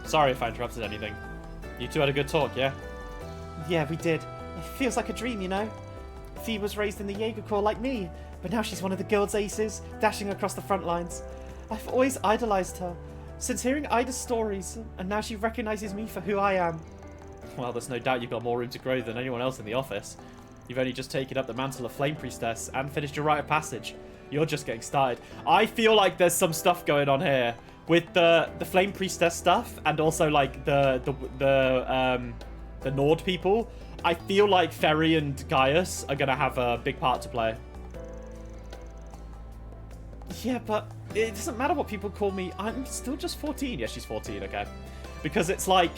Sorry if I interrupted anything. You two had a good talk, yeah? Yeah, we did. It feels like a dream, you know? Fee was raised in the Jaeger Corps like me, but now she's one of the guild's aces, dashing across the front lines. I've always idolized her, since hearing Ida's stories, and now she recognizes me for who I am. Well, there's no doubt you've got more room to grow than anyone else in the office. You've only just taken up the mantle of Flame Priestess and finished your rite of passage. You're just getting started. I feel like there's some stuff going on here with the Flame Priestess stuff, and also like the Nord people. I feel like Ferry and Gaius are gonna have a big part to play. Yeah, but it doesn't matter what people call me. I'm still just 14. Yeah, she's 14, okay. Because it's like,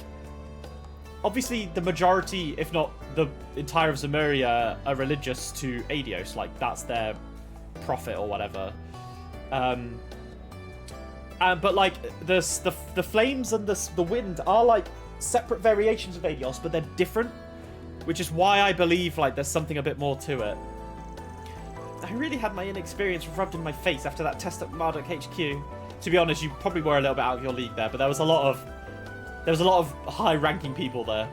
obviously the majority, if not the entire of Zemuria, are religious to Aidios. Like, that's their prophet or whatever. But like, the flames and the wind are like separate variations of Aidios, but they're different. Which is why I believe like there's something a bit more to it. I really had my inexperience rubbed in my face after that test at Marduk HQ. To be honest, you probably were a little bit out of your league there, but there was a lot of high-ranking people there.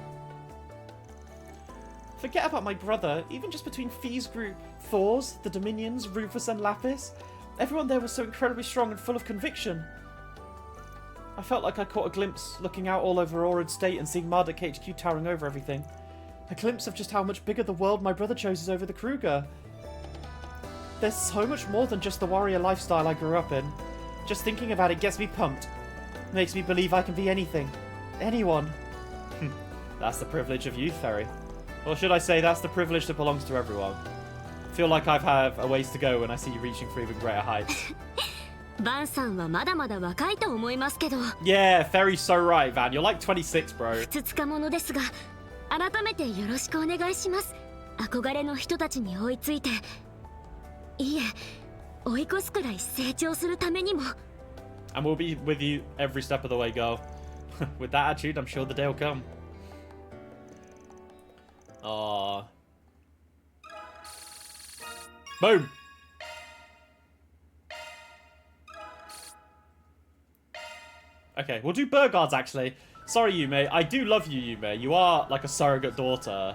Forget about my brother. Even just between Fee's group, Thor's, the Dominions, Rufus and Lapis, everyone there was so incredibly strong and full of conviction. I felt like I caught a glimpse looking out all over Aurid State and seeing Marduk HQ towering over everything. A glimpse of just how much bigger the world my brother chose is over the Kruger. There's so much more than just the warrior lifestyle I grew up in. Just thinking about it gets me pumped. Makes me believe I can be anything. Anyone. That's the privilege of youth, Ferry. Or should I say, that's the privilege that belongs to everyone. I feel like I have a ways to go when I see you reaching for even greater heights. Yeah, Ferry's so right, Van. You're like 26, bro. 改めてよろしくお願いします。憧れの人たちに追いついて、いえ、追い越すくらい成長するためにも。And we'll be with you every step of the way, girl. With that attitude, I'm sure the day will come. Aww. Boom. Okay, we'll do Burgard's actually. Sorry, Yume. I do love you, Yume. You are like a surrogate daughter.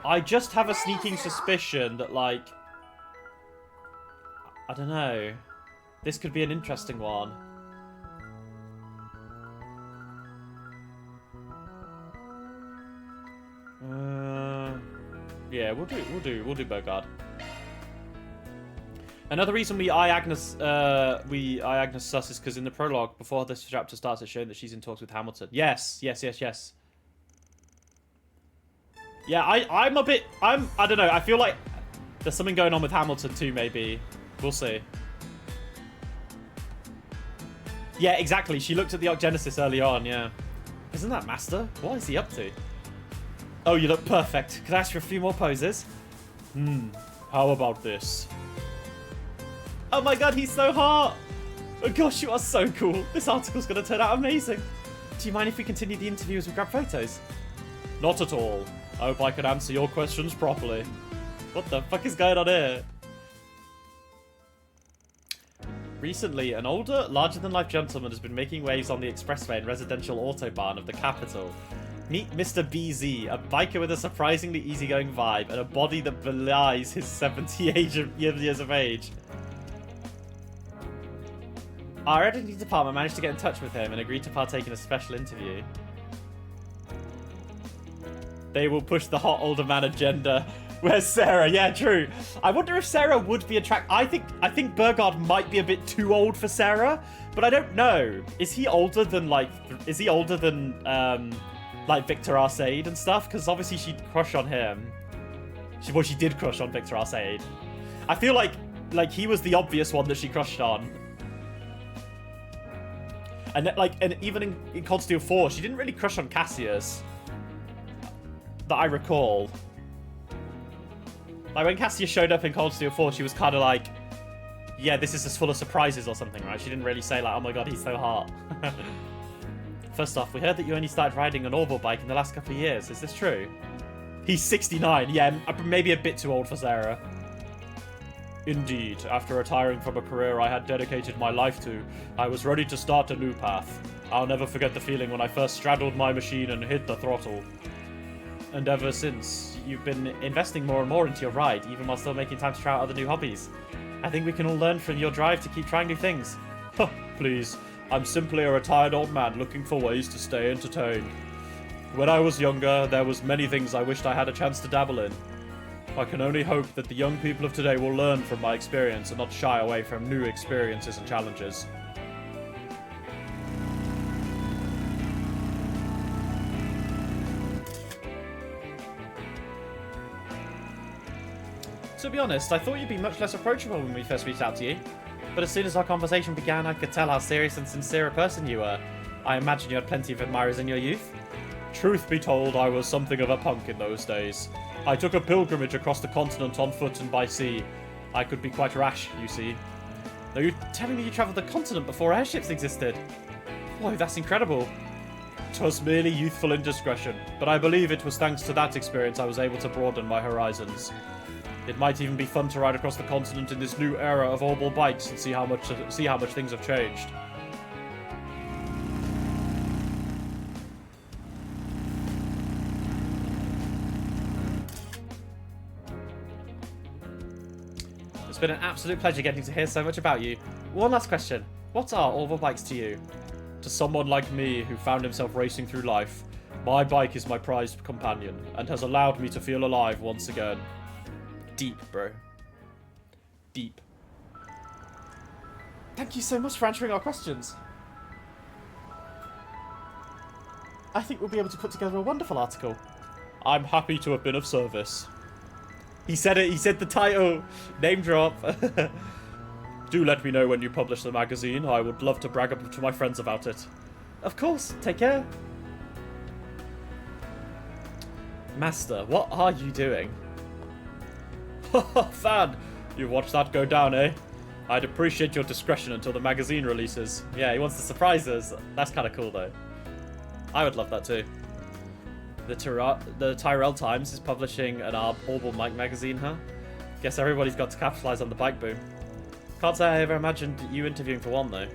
I just have a sneaking suspicion that, like, I don't know. This could be an interesting one. Yeah, we'll do Burgard. Another reason we eye Agnes sus is because in the prologue, before this chapter starts, it's shown that she's in talks with Hamilton. Yes. Yeah, I don't know, I feel like there's something going on with Hamilton too, maybe. We'll see. Yeah, exactly, she looked at the Genesis early on, yeah. Isn't that Master? What is he up to? Oh, you look perfect. Could I ask for a few more poses? How about this? Oh my god, he's so hot! Oh gosh, you are so cool. This article's gonna turn out amazing. Do you mind if we continue the interview as we grab photos? Not at all. I hope I can answer your questions properly. What the fuck is going on here? Recently, an older, larger-than-life gentleman has been making waves on the expressway and residential autobahn of the capital. Meet Mr. BZ, a biker with a surprisingly easygoing vibe and a body that belies his 70 years of age. Our editing department managed to get in touch with him and agreed to partake in a special interview. They will push the hot older man agenda. Where's Sarah? Yeah, true. I wonder if Sarah would be attracted. I think Burgard might be a bit too old for Sarah, but I don't know. Is he older than like Victor Arcade and stuff, because obviously she'd crush on him. She did crush on Victor Arcade. I feel like he was the obvious one that she crushed on. And even in Cold Steel 4, she didn't really crush on Cassius. That I recall. Like, when Cassius showed up in Cold Steel 4, she was kind of like, yeah, this is just full of surprises or something, right? She didn't really say, like, oh my god, he's so hot. First off, we heard that you only started riding an Orbital bike in the last couple of years. Is this true? He's 69. Yeah, maybe a bit too old for Sarah. Indeed, after retiring from a career I had dedicated my life to, I was ready to start a new path. I'll never forget the feeling when I first straddled my machine and hit the throttle. And ever since, you've been investing more and more into your ride, even while still making time to try out other new hobbies. I think we can all learn from your drive to keep trying new things. Huh, please. I'm simply a retired old man looking for ways to stay entertained. When I was younger, there was many things I wished I had a chance to dabble in. I can only hope that the young people of today will learn from my experience and not shy away from new experiences and challenges. To be honest, I thought you'd be much less approachable when we first reached out to you. But as soon as our conversation began, I could tell how serious and sincere a person you were. I imagine you had plenty of admirers in your youth. Truth be told, I was something of a punk in those days. I took a pilgrimage across the continent on foot and by sea. I could be quite rash, you see. Are you telling me you travelled the continent before airships existed? Boy, that's incredible. 'Twas merely youthful indiscretion, but I believe it was thanks to that experience I was able to broaden my horizons. It might even be fun to ride across the continent in this new era of Orbital bikes and see how much things have changed. It's been an absolute pleasure getting to hear so much about you. One last question. What are Orbital bikes to you? To someone like me who found himself racing through life, my bike is my prized companion and has allowed me to feel alive once again. Deep, bro. Deep. Thank you so much for answering our questions. I think we'll be able to put together a wonderful article. I'm happy to have been of service. He said it. He said the title. Name drop. Do let me know when you publish the magazine. I would love to brag up to my friends about it. Of course. Take care. Master, what are you doing? Fan, you watched that go down, eh? I'd appreciate your discretion until the magazine releases. Yeah, he wants to surprise us. That's kind of cool, though. I would love that, too. The Tyrell Times is publishing an Orbital bike magazine, huh? Guess everybody's got to capitalize on the bike boom. Can't say I ever imagined you interviewing for one, though.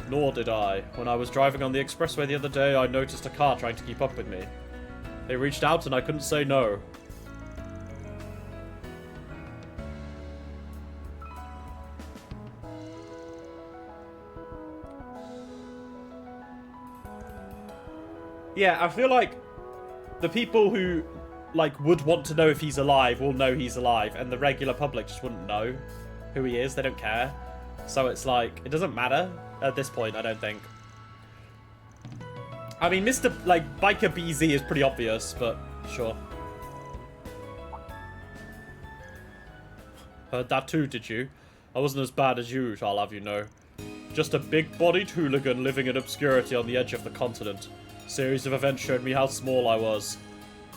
Nor did I. When I was driving on the expressway the other day, I noticed a car trying to keep up with me. They reached out and I couldn't say no. Yeah, I feel like the people who, would want to know if he's alive will know he's alive, and the regular public just wouldn't know who he is. They don't care. So it's like, it doesn't matter at this point, I don't think. I mean, Mr. Biker BZ is pretty obvious, but sure. Heard that too, did you? I wasn't as bad as you, I'll have you know. Just a big-bodied hooligan living in obscurity on the edge of the continent. Series of events showed me how small I was.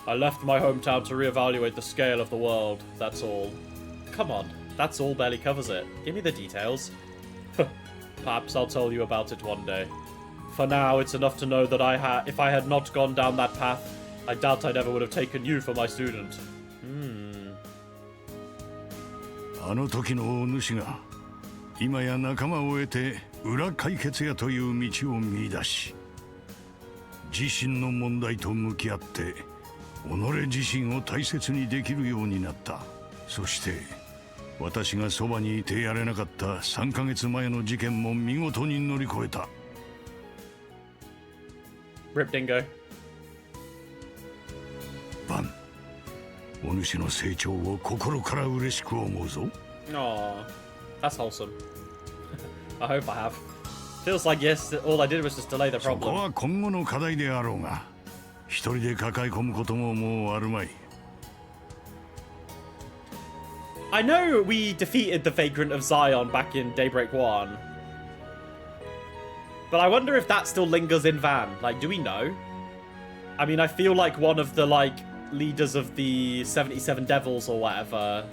I left my hometown to reevaluate the scale of the world, that's all. Come on, that's all barely covers it. Give me the details. Perhaps I'll tell you about it one day. For now, it's enough to know that if I had not gone down that path, I doubt I never would have taken you for my student. あの時の大主が今や仲間を得て裏解決やという道を見出し、自身の問題と向き合って己自身を大切にできるようになった。そして私がそばにいてやれなかった3ヶ月前の事件も見事に乗り越えた。Rip Dingo. バン、お主の成長を心から嬉しく思うぞ。Aww, that's wholesome. I hope I have. Feels like yes, all I did was just delay the そこ problem. は今後の課題であろうが、一人で抱え込むことももうあるまい。 I know we defeated the Vagrant of Zion back in Daybreak 1. But I wonder if that still lingers in Van. Like, do we know? I mean, I feel like one of the, like, leaders of the 77 Devils or whatever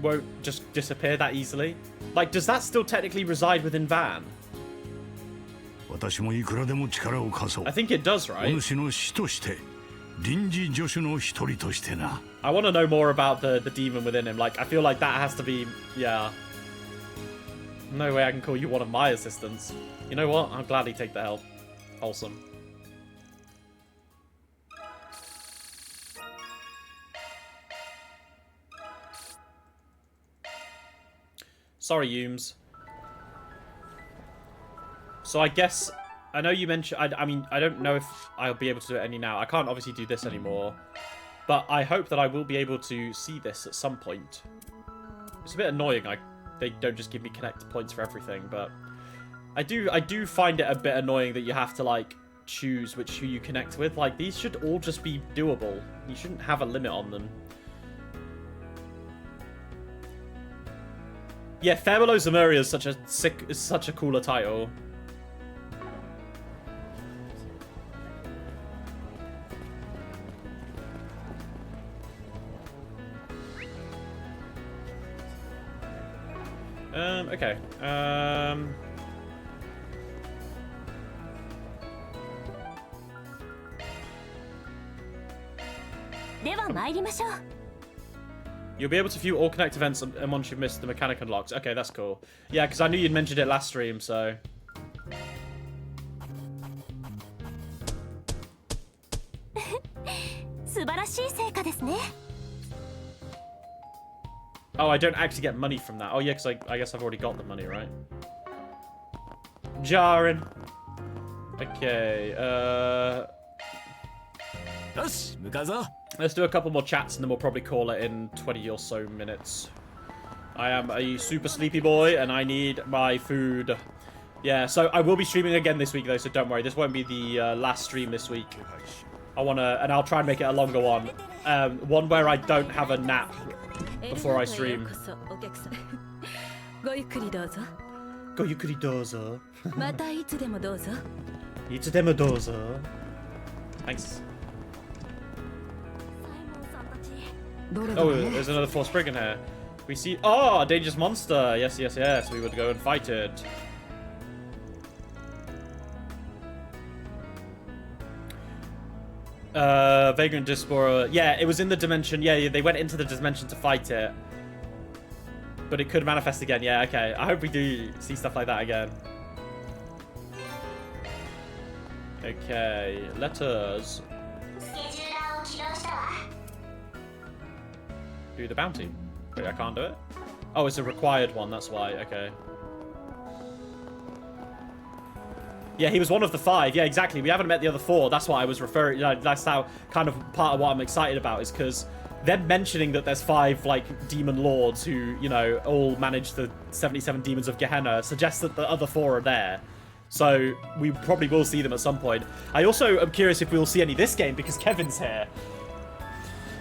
won't just disappear that easily. Like, does that still technically reside within Van? 私もいくらでも力を貸そう。 I think it does, お right? 主の使として臨時助手の一人としてな。 I want to know more about the demon within him. Like, I feel like that has to be... Yeah. No way I can call you one of my assistants. You know what? I'll gladly take the help. Wholesome. Sorry, Yooms. So I guess... I know you mentioned... I mean, I don't know if I'll be able to do it any now. I can't obviously do this anymore. But I hope that I will be able to see this at some point. It's a bit annoying. They don't just give me connect points for everything, but... I do find it a bit annoying that you have to, like, choose who you connect with. Like, these should all just be doable. You shouldn't have a limit on them. Yeah, Farewell Zemuria is such a cooler title. Okay. では参りましょう。 You'll be able to view all Connect events and once you've missed the mechanic unlocks. Okay, that's cool. Yeah, because I knew you'd mentioned it last stream, so... Oh, I don't actually get money from that. Oh, yeah, because I guess I've already got the money, right? Jarring. Okay, let's do a couple more chats and then we'll probably call it in 20 or so minutes. I am a super sleepy boy and I need my food. Yeah, so I will be streaming again this week though, so don't worry. This won't be the last stream this week. And I'll try and make it a longer one. One where I don't have a nap before I stream. ごゆっくりどうぞ。ごゆっくりどうぞ。またいつでもどうぞ。いつでもどうぞ。Thanks. Oh, there's another Force Brigand here. We see... Oh, a dangerous monster. Yes, yes, yes. We would go and fight it. Vagrant Diaspora. Yeah, it was in the dimension. Yeah, they went into the dimension to fight it. But it could manifest again. Yeah, okay. I hope we do see stuff like that again. Okay, let us... do the bounty. Wait, I can't do it? Oh, it's a required one, that's why. Okay. Yeah, he was one of the 5. Yeah, exactly. We haven't met the other 4. That's what I was referring... that's how kind of part of what I'm excited about, is because them mentioning that there's 5, like, demon lords who, you know, all manage the 77 demons of Gehenna suggests that the other 4 are there. So, we probably will see them at some point. I also am curious if we will see any this game, because Kevin's here.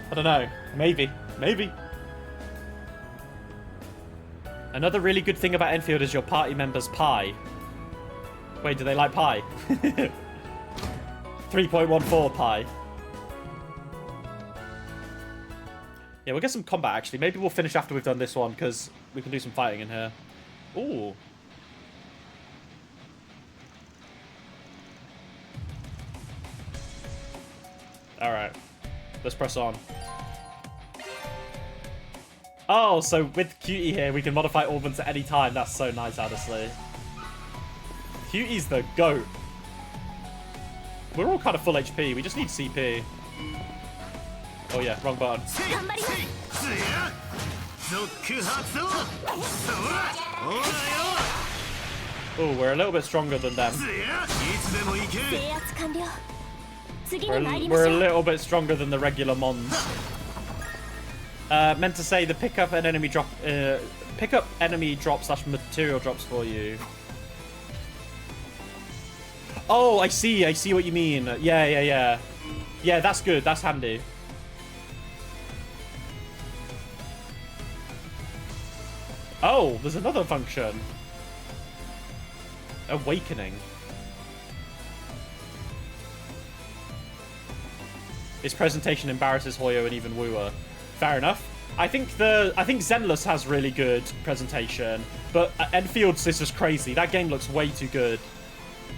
I don't know. Maybe. Maybe. Another really good thing about Enfield is your party members' pie. Wait, do they like pie? 3.14 pie. Yeah, we'll get some combat, actually. Maybe we'll finish after we've done this one, because we can do some fighting in here. Ooh. Alright. Let's press on. Oh, so with Cutie here, we can modify Orbans at any time. That's so nice, honestly. Cutie's the GOAT. We're all kind of full HP. We just need CP. Oh yeah, wrong button. Oh, we're a little bit stronger than them. We're a little bit stronger than the regular Mons. Meant to say the pick up enemy drop / material drops for you. Oh, I see what you mean. Yeah. Yeah, that's good. That's handy. Oh, there's another function. Awakening. His presentation embarrasses Hoyo and even Wooer. Fair enough. I think Zenless has really good presentation, but Enfield's is just crazy. That game looks way too good.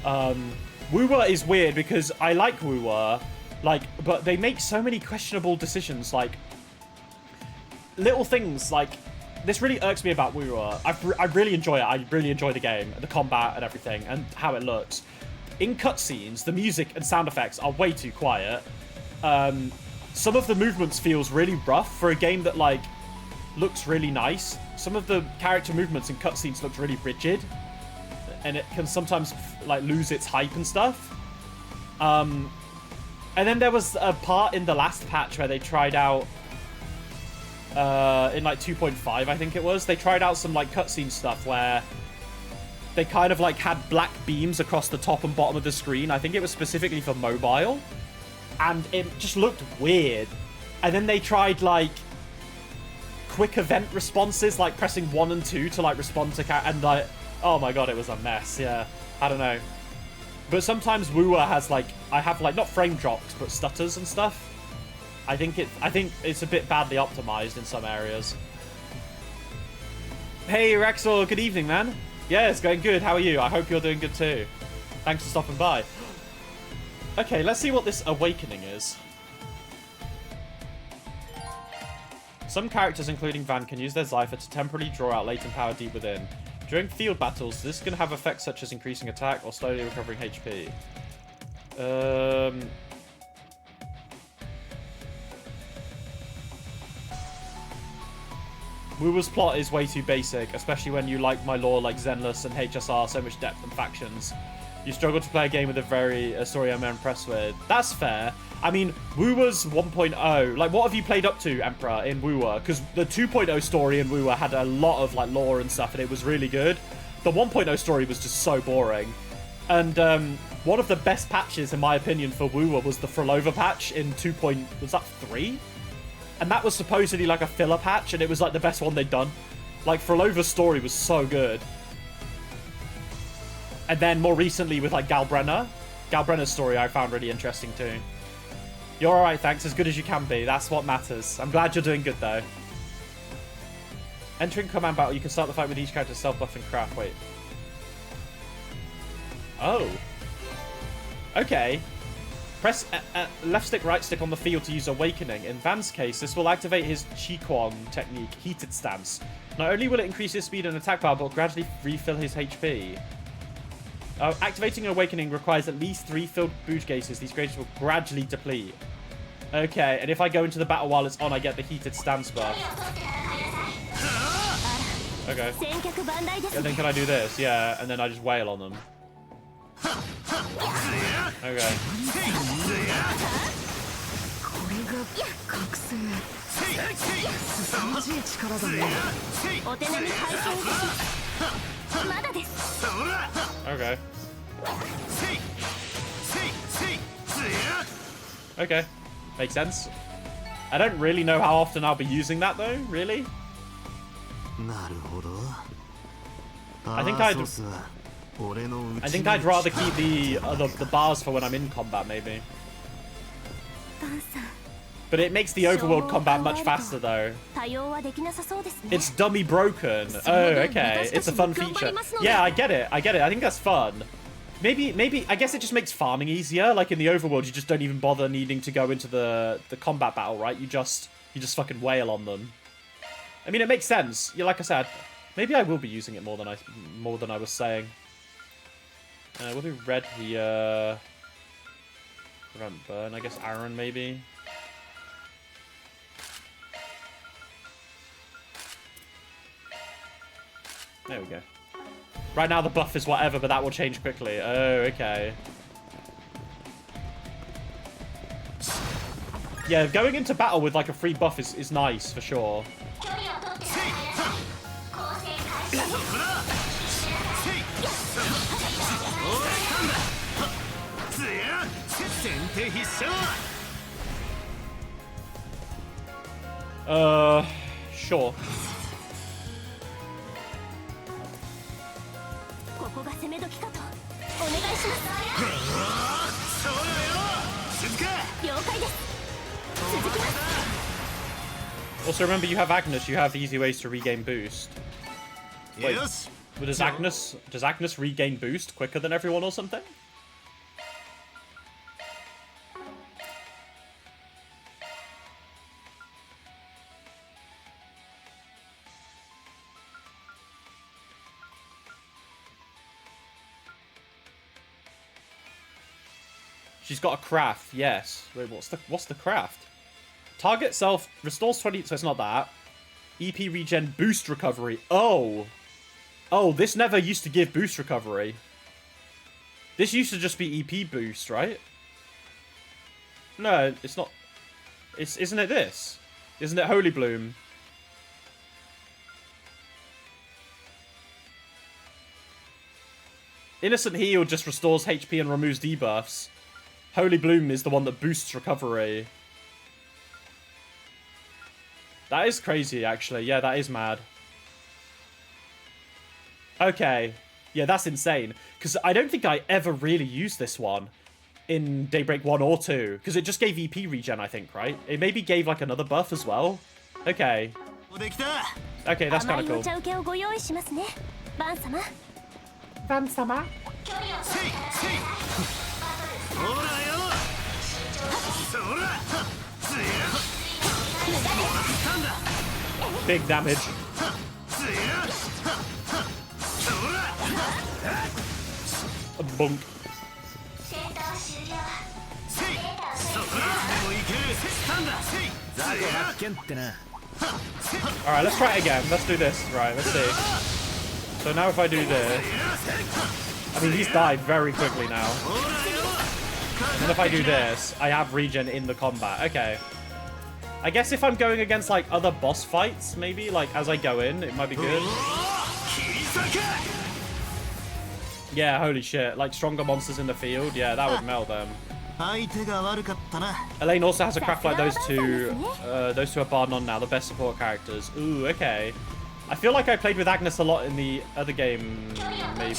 Wooer is weird because I like Wooer, but they make so many questionable decisions, like little things like this really irks me about Wooer. I really enjoy it. I really enjoy the game, the combat and everything, and how it looks. In cutscenes, the music and sound effects are way too quiet. Some of the movements feels really rough for a game that like looks really nice. Some of the character movements in cutscenes look really rigid, and it can sometimes like lose its hype and stuff. And then there was a part in the last patch where they tried out in like 2.5, I think it was. They tried out some like cutscene stuff where they kind of like had black beams across the top and bottom of the screen. I think it was specifically for mobile. And it just looked weird. And then they tried like quick event responses, like pressing 1 and 2 to like respond to and like, oh my god, it was a mess. Yeah, I don't know. But sometimes Wooer has like, I have like not frame drops but stutters and stuff. I think it's a bit badly optimized in some areas. Hey Rexor, good evening, man. Yeah, it's going good. How are you? I hope you're doing good too. Thanks for stopping by. Okay, let's see what this awakening is. Some characters, including Van, can use their Zypher to temporarily draw out latent power deep within. During field battles, this can have effects such as increasing attack or slowly recovering HP. Wooer's plot is way too basic, especially when you like my lore like Zenless and HSR, so much depth and factions. You struggle to play a game with a story I'm impressed with. That's fair. I mean, Wooer's 1.0. Like, what have you played up to, Emperor, in Wooer? Because the 2.0 story in Wooer had a lot of like lore and stuff, and it was really good. The 1.0 story was just so boring. And one of the best patches, in my opinion, for Wooer was the Frolova patch in 2.3? And that was supposedly like a filler patch, and it was like the best one they'd done. Like, Frolova's story was so good. And then more recently with like Galbrenner. Galbrenner's story I found really interesting too. You're alright, thanks. As good as you can be. That's what matters. I'm glad you're doing good though. Entering command battle, you can start the fight with each character's self-buffing craft. Wait. Oh. Okay. Press left stick, right stick on the field to use Awakening. In Van's case, this will activate his Chikwon technique, Heated Stance. Not only will it increase his speed and attack power, but gradually refill his HP. Activating an Awakening requires at least 3 filled boost gauges. These gauges will gradually deplete. Okay, and if I go into the battle while it's on, I get the Heated Stance buff. Okay. And then can I do this? Yeah, and then I just wail on them. Okay. Okay. Okay. Makes sense. I don't really know how often I'll be using that though, really. I think I'd rather keep the bars for when I'm in combat, maybe. But it makes the overworld combat much faster, though. It's dummy broken. Oh, okay. It's a fun feature. Yeah, I get it. I get it. I think that's fun. Maybe. I guess it just makes farming easier. Like in the overworld, you just don't even bother needing to go into the combat battle, right? You just fucking wail on them. I mean, it makes sense. Yeah, like I said, maybe I will be using it more than I was saying. We'll do red here. Prevent burn. I guess Aaron maybe. There we go. Right now the buff is whatever, but that will change quickly. Oh, okay. Yeah, going into battle with like a free buff is nice for sure. Sure. ここが攻め時かとお願いしますそうだよ続け了解です続きます Also, remember, you have Agnes. You have easy ways to regain boost. Wait, よし but does Agnes regain boost quicker than everyone or something? She's got a craft, yes. Wait, what's the craft? Target self restores 20, so it's not that. EP regen boost recovery. Oh. Oh, this never used to give boost recovery. This used to just be EP boost, right? No, it's not. Isn't it this? Isn't it Holy Bloom? Innocent Heal just restores HP and removes debuffs. Holy Bloom is the one that boosts recovery. That is crazy, actually. Yeah, that is mad. Okay. Yeah, that's insane. Because I don't think I ever really used this one in Daybreak 1 or 2. Because it just gave EP regen, I think, right? It maybe gave, like, another buff as well. Okay. Okay, that's kind of cool. 甘いお茶受けをご用意しますねバン様 Van-sama? ほらよそらつや Big damage. つやそら A bunk. せいそらでもいけるスタンダせいザコ発見ってな Alright, let's try it again. Let's do this. Right, let's see. So now if I do this... I mean, he's died very quickly now. And if I do this, I have regen in the combat. Okay. I guess if I'm going against, like, other boss fights, maybe, like, as I go in, it might be good. Yeah, holy shit. Like, stronger monsters in the field. Yeah, that would melt them. Elaine also has a craft like those two. Those two are barred on now, the best support characters. Ooh, okay. I feel like I played with Agnes a lot in the other game, maybe.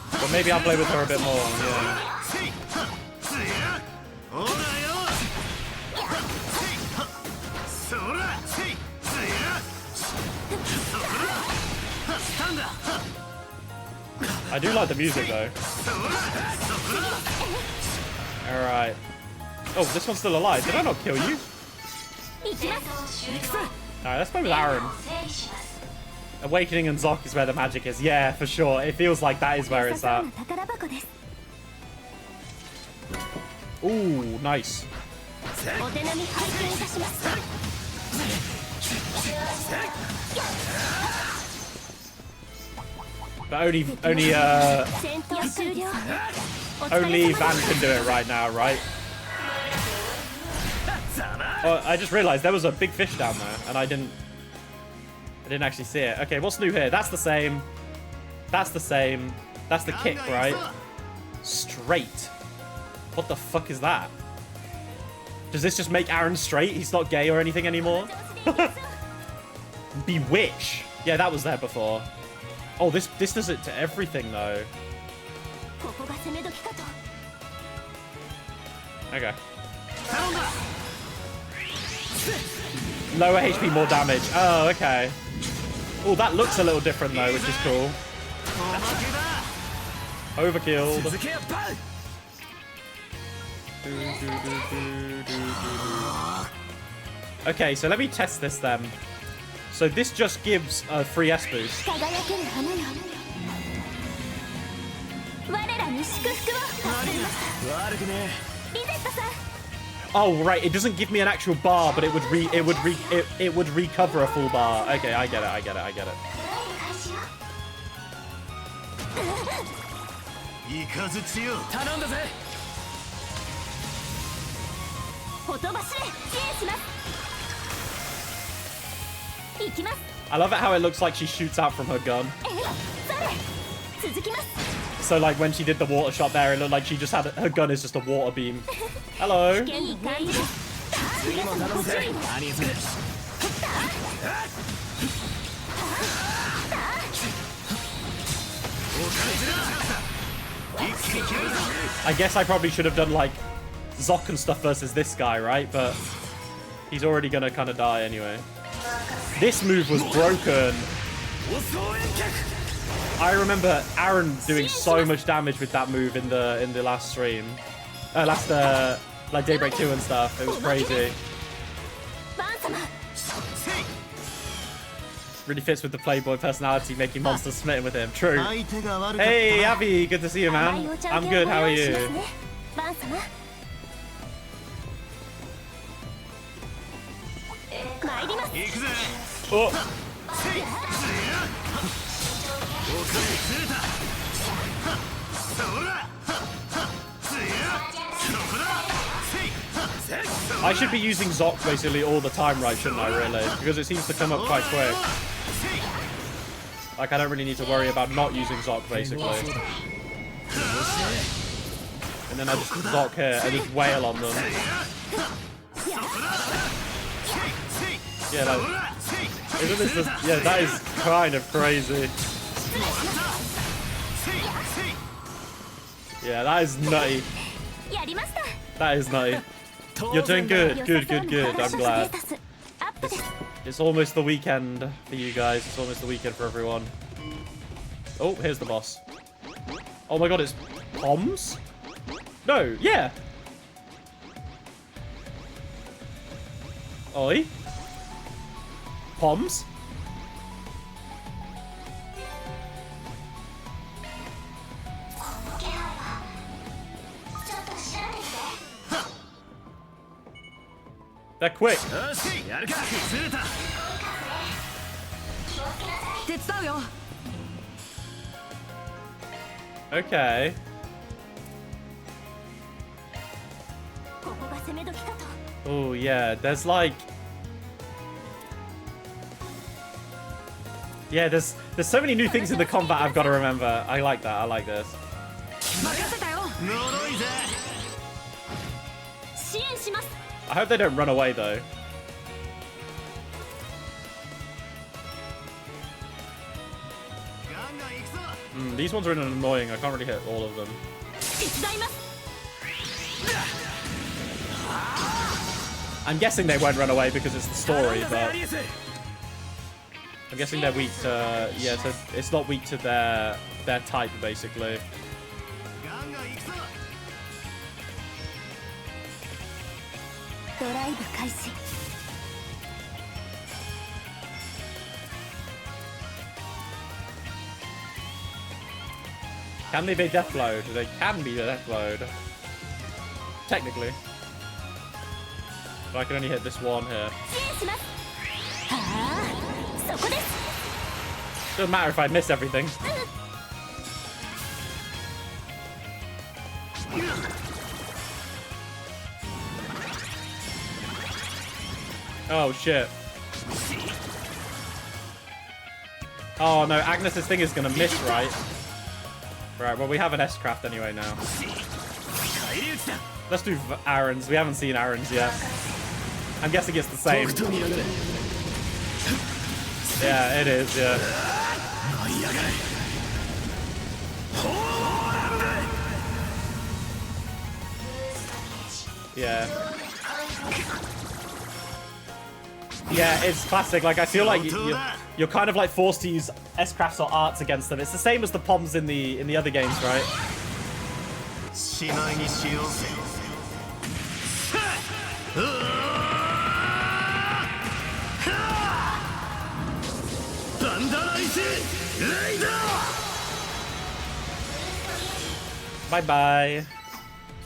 But maybe I'll play with her a bit more, yeah. I do like the music though. Alright. Oh, this one's still alive. Did I not kill you? Alright, let's play with Aaron. Awakening and Zoc is where the magic is. Yeah, for sure. It feels like that is where it's at. Ooh, nice. But only Van can do it right now, right? Oh, I just realized there was a big fish down there, and I didn't actually see it. Okay, what's new here? That's the same. That's the same. That's the kick, right? Straight. What the fuck is that? Does this just make Aaron straight? He's not gay or anything anymore? Bewitch. Yeah, that was there before. Oh, this does it to everything, though. Okay. Lower HP, more damage. Oh, okay. Oh, that looks a little different, though, which is cool. Overkilled. Okay, so let me test this then. So this just gives a free S boost. Oh right, it doesn't give me an actual bar, but it would recover a full bar. Okay, I get it. I love it how it looks like she shoots out from her gun. So like when she did the water shot there, it looked like she just had her gun is just a water beam. Hello. いい感じです。 次も頼むぜ兄さん。 I guess I probably should have done like Zoc and stuff versus this guy, right? But he's already gonna kind of die anyway. This move was broken. I remember Aaron doing so much damage with that move in the last stream, like Daybreak 2 and stuff. It was crazy. Really fits with the Playboy personality, making monsters smitten with him. True. Hey, Abby, good to see you, man. I'm good. How are you? バン様。参ります。 行くぜ。 Oh. そら。 I should be using Zoc basically all the time, right? Shouldn't I, really? Because it seems to come up quite quick. Like, I don't really need to worry about not using Zoc, basically. And then I just Zoc here and just wail on them. Yeah, isn't this just, yeah, that is kind of crazy. Yeah, that is nutty. やりました。 That is nutty. You're doing good, good, good, good. I'm glad. It's almost the weekend for you guys. It's almost the weekend for everyone. Oh, here's the boss. Oh my god, it's Poms? No, yeah. Oi. Poms? They're quick. よし、やるか。ずれた。 手伝うよ。 Okay. ここが攻め時かと。 Oh yeah, there's like, yeah, there's so many new things in the combat I've got to remember. I like that. I like this. 任せたよ。呪いぜ。 支援します。 I hope they don't run away though. ガンガン行くぞ。 These ones are annoying. I can't really hit all of them. 手伝います。 I'm guessing they won't run away because it's the story, but I'm guessing they're weak to, yeah, so it's not weak to their type basically. ガンガン行くぞ。 ドライブ開始。 Can they be deathload? They can be deathload. Technically. But I can only hit this one here. 支援します。はあ、そこです。 Doesn't matter if I miss everything. Oh shit. Oh no, Agnes's thing is gonna miss, right? Right, well we have an S-Craft anyway now. Let's do Aaron's. We haven't seen Aaron's yet. I'm guessing it's the same. Yeah, it is, yeah. Yeah. Yeah, it's classic. Like, I feel like you're kind of like forced to use S-Crafts or arts against them. It's the same as the Poms in the other games, right? しまいにしようぜ。バンダライスレイダー。 Bye bye.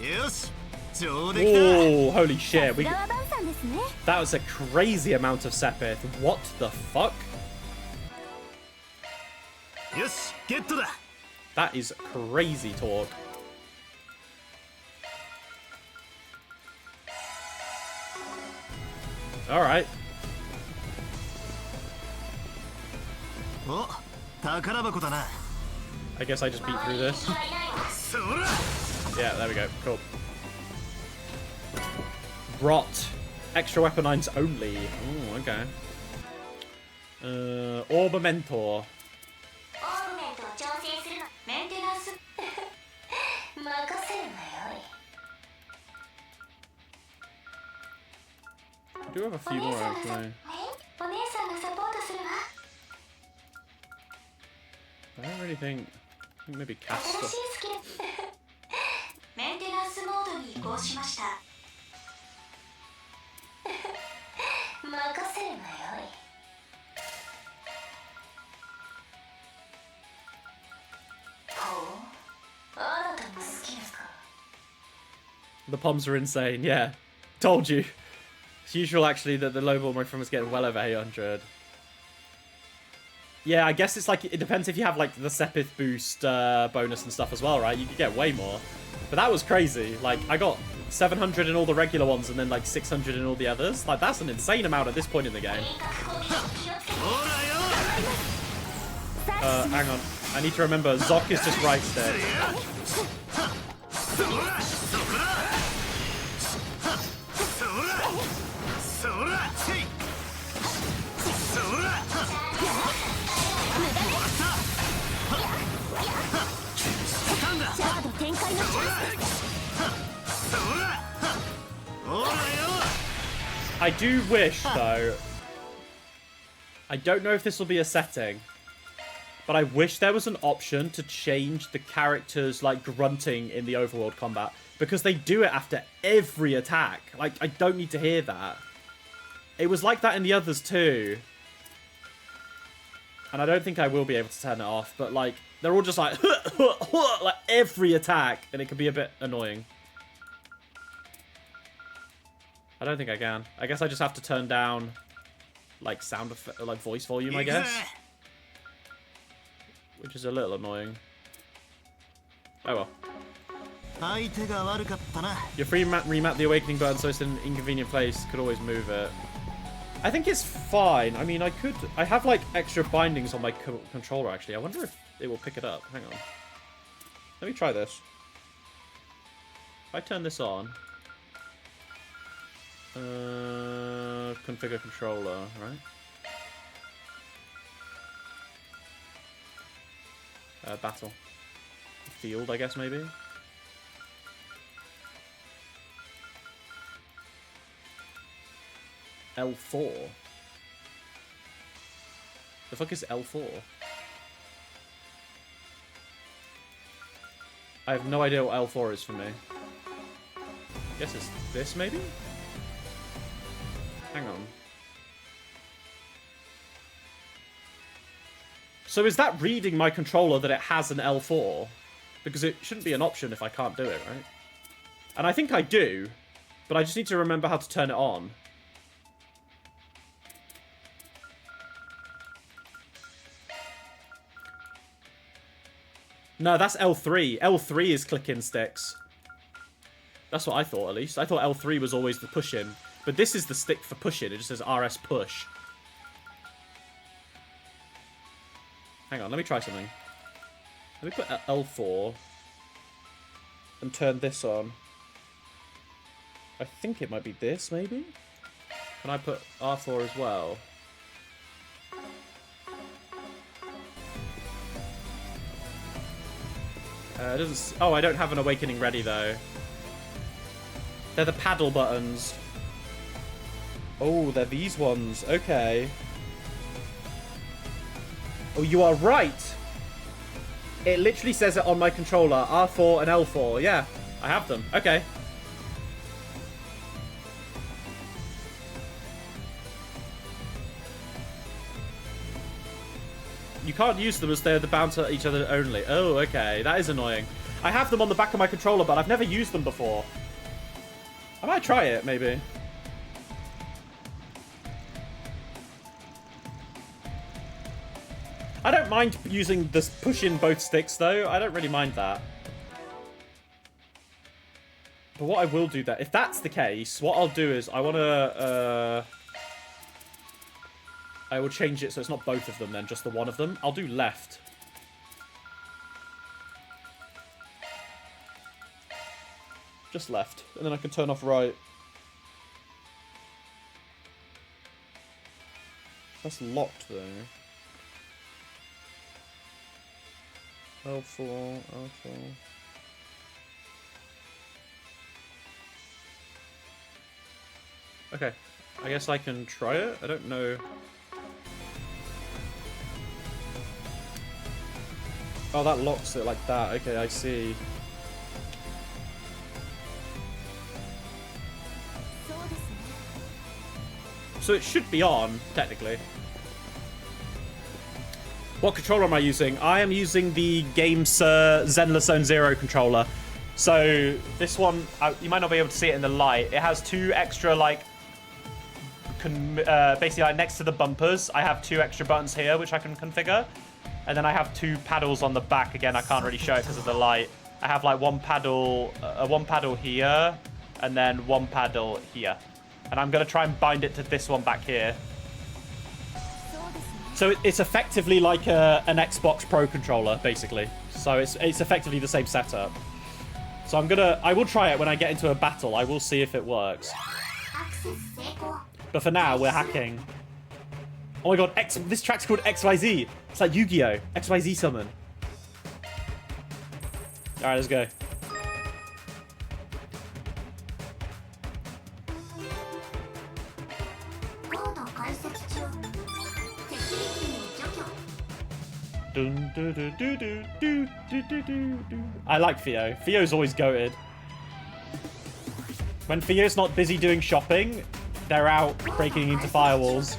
よし、上出来だ。 Oh, holy shit. 浦和バンさんですね。 That was a crazy amount of Sepith. What the fuck? よし、ゲットだ。 That is crazy talk. Alright. お、宝箱だな。I guess I just beat through this. Yeah, there we go. Cool. Rot. Extra weapon lines only. Oh, okay. Orbamentor. I do have a few more actually. I don't really think maybe Castor. The poms are insane, yeah. Told you. It's usual actually that the lowball my friend was getting well over 800. Yeah, I guess it's like, it depends if you have like the Sepith boost bonus and stuff as well, right? You could get way more. But that was crazy. Like, I got 700 in all the regular ones and then like 600 in all the others. Like, that's an insane amount at this point in the game. Hang on. I need to remember, Zoc is just right stick. I do wish, though, I don't know if this will be a setting, but I wish there was an option to change the characters, like, grunting in the overworld combat, because they do it after every attack. Like, I don't need to hear that. It was like that in the others, too. And I don't think I will be able to turn it off, but, like, they're all just like, like, every attack, and it can be a bit annoying. I don't think I can. I guess I just have to turn down, like, sound effect, like, voice volume, I guess. Which is a little annoying. Oh well. Your free remap the Awakening button so it's in an inconvenient place. Could always move it. I think it's fine. I mean, I have, like, extra bindings on my controller, actually. I wonder if it will pick it up. Hang on. Let me try this. If I turn this on... configure controller, right? Battle. Field, I guess, maybe? L4? The fuck is L4? I have no idea what L4 is for me. Guess it's this, maybe? Hang on. So is that reading my controller that it has an L4? Because it shouldn't be an option if I can't do it, right? And I think I do, but I just need to remember how to turn it on. No, that's L3. L3 is click-in sticks. That's what I thought, at least. I thought L3 was always the push-in. But this is the stick for push-in. It just says RS push. Hang on, let me try something. Let me put L4 and turn this on. I think it might be this, maybe? Can I put R4 as well? It doesn't... Oh, I don't have an Awakening ready, though. They're the paddle buttons. Oh, they're these ones. Okay. Oh, you are right. It literally says it on my controller. R4 and L4. Yeah, I have them. Okay. You can't use them as they're the bounce at each other only. Oh, okay. That is annoying. I have them on the back of my controller, but I've never used them before. I might try it, maybe. I don't mind using this push-in both sticks, though. I don't really mind that. But what I will do that, if that's the case, what I'll do is I want to... I will change it so it's not both of them then, just the one of them. I'll do left. Just left. And then I can turn off right. That's locked though. L4, L4. Okay. I guess I can try it. I don't know. Oh, that locks it like that. Okay, I see. So it should be on, technically. What controller am I using? I am using the GameSir Zenless Zone Zero controller. So this one, you might not be able to see it in the light. It has two extra, like, basically like next to the bumpers, I have two extra buttons here which I can configure. And then I have two paddles on the back. Again, I can't really show it because of the light. I have like one paddle here, and then one paddle here. And I'm going to try and bind it to this one back here. So it's effectively like an Xbox Pro controller, basically. So it's effectively the same setup. So I will try it when I get into a battle. I will see if it works. But for now, we're hacking. Oh my god, this track's called XYZ. It's like Yu-Gi-Oh! XYZ summon. Alright, let's go. I like Theo. Theo's always goated. When Theo's not busy doing shopping, they're out breaking into firewalls.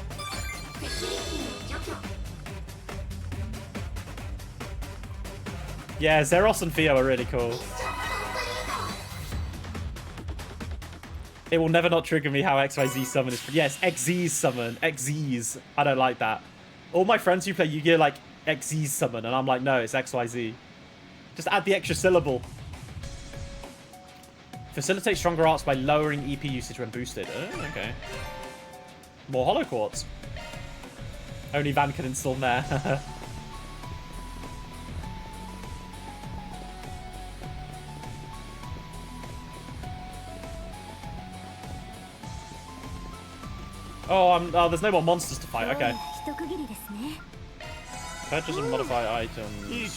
Yeah, Zeros and Theo are really cool. It will never not trigger me how XYZ summon is. Yes, XZ's summon. XZ's. I don't like that. All my friends who play Yu-Gi-Oh! Like XZ's summon, and I'm like, no, it's XYZ. Just add the extra syllable. Facilitate stronger arts by lowering EP usage when boosted. Oh, okay. More Hollow Quartz. Only Van can install there. Oh, there's no more monsters to fight. Okay. Purchase and modify items.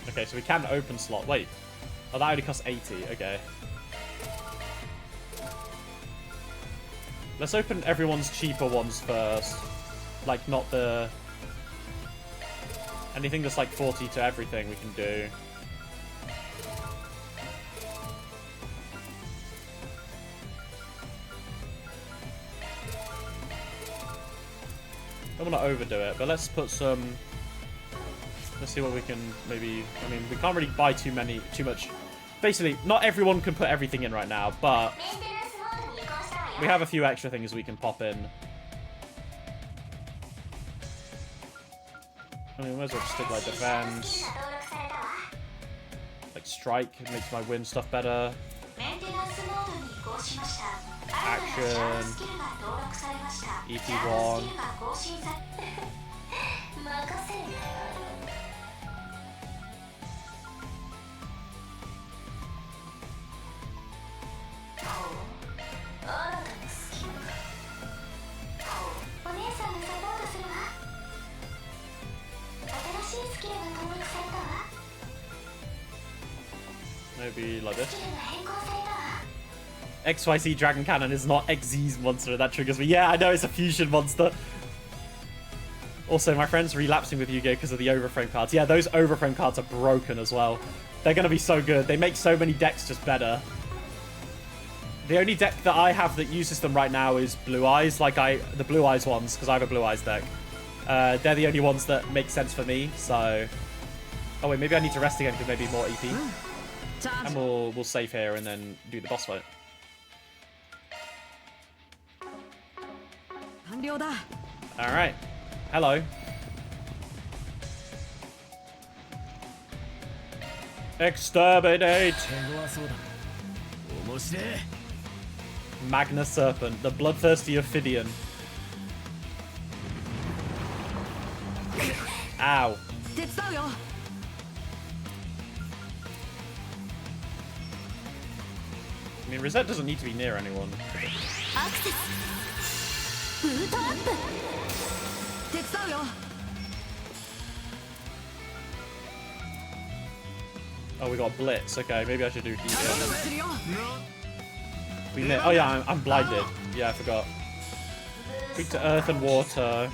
Okay, so we can open slot. Wait. Oh, that only costs 80. Okay. Let's open everyone's cheaper ones first. Like, not the... Anything that's like 40 to everything we can do. I don't want to overdo it, but let's put some... Let's see what we can maybe... I mean, we can't really buy too much. Basically, not everyone can put everything in right now, but... We have a few extra things we can pop in. I mean, we might as well just stick like defense. Like strike, it makes my win stuff better. Action. EP1. Maybe like this. XYZ Dragon Cannon is not XZ's monster, that triggers me. Yeah, I know, it's a fusion monster. Also, my friend's relapsing with Yu-Gi-Oh! Because of the overframe cards. Yeah, those overframe cards are broken as well. They're going to be so good. They make so many decks just better. The only deck that I have that uses them right now is Blue Eyes. The Blue Eyes ones, because I have a Blue Eyes deck. They're the only ones that make sense for me, so... Oh wait, maybe I need to rest again because maybe more EP. And we'll save here and then do the boss fight. Alright. Hello. Exterminate! Magna Serpent, the bloodthirsty Ophidian. Ow. 手伝うよ。 I mean, Rosette doesn't need to be near anyone. アクセスブートアップ。手伝うよ。 Oh, we got Blitz. Okay, maybe I should do heat. するよ。 We oh yeah, I'm blinded. Yeah, I forgot. Weak to earth and water.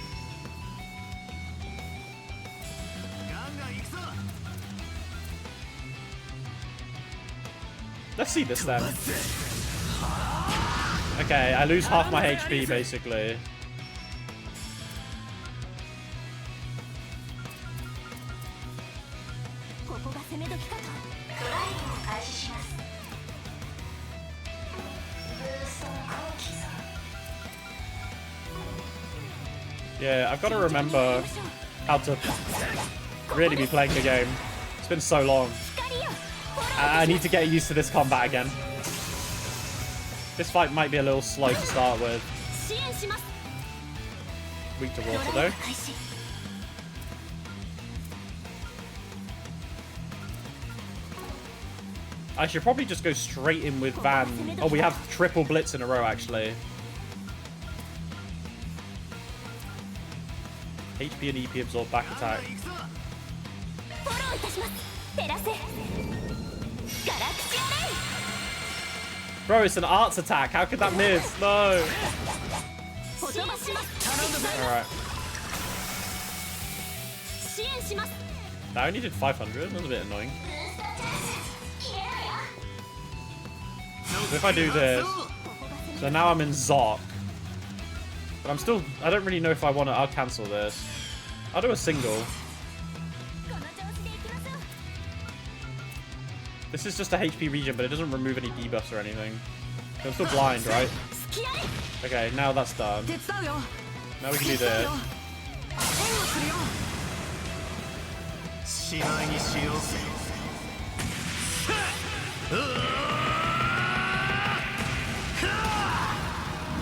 Let's see this then. Okay, I lose half my HP basically. Yeah, I've got to remember how to really be playing the game. It's been so long. I need to get used to this combat again. This fight might be a little slow to start with. Weak to water though. I should probably just go straight in with Van. Oh, we have triple Blitz in a row actually. HP and EP absorb back attack. Bro, it's an arts attack. How could that miss? No. Alright. That only did 500. That was a bit annoying. So if I do this, so now I'm in Zoc. But I'm still, I don't really know if I want to, I'll cancel this. I'll do a single. This is just a HP region, but it doesn't remove any debuffs or anything. So I'm still blind, right? Okay, now that's done. Now we can do this.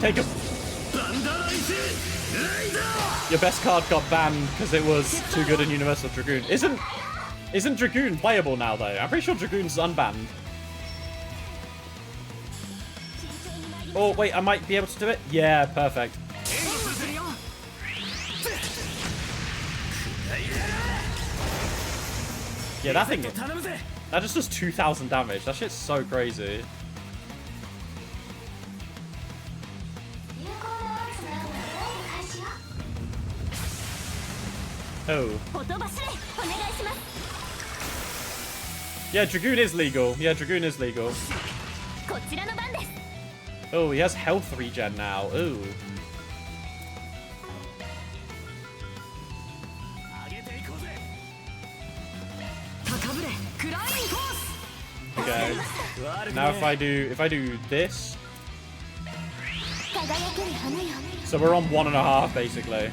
Take him. Your best card got banned because it was too good in Universal Dragoon. Isn't Dragoon playable now though? I'm pretty sure Dragoon's unbanned. Oh wait, I might be able to do it? Yeah, perfect. Yeah, that thing, that just does 2,000 damage. That shit's so crazy. Oh. Yeah, Dragoon is legal. Yeah, Dragoon is legal. Oh, he has health regen now. Ooh. Okay. Now if I do this. So we're on 1.5 basically.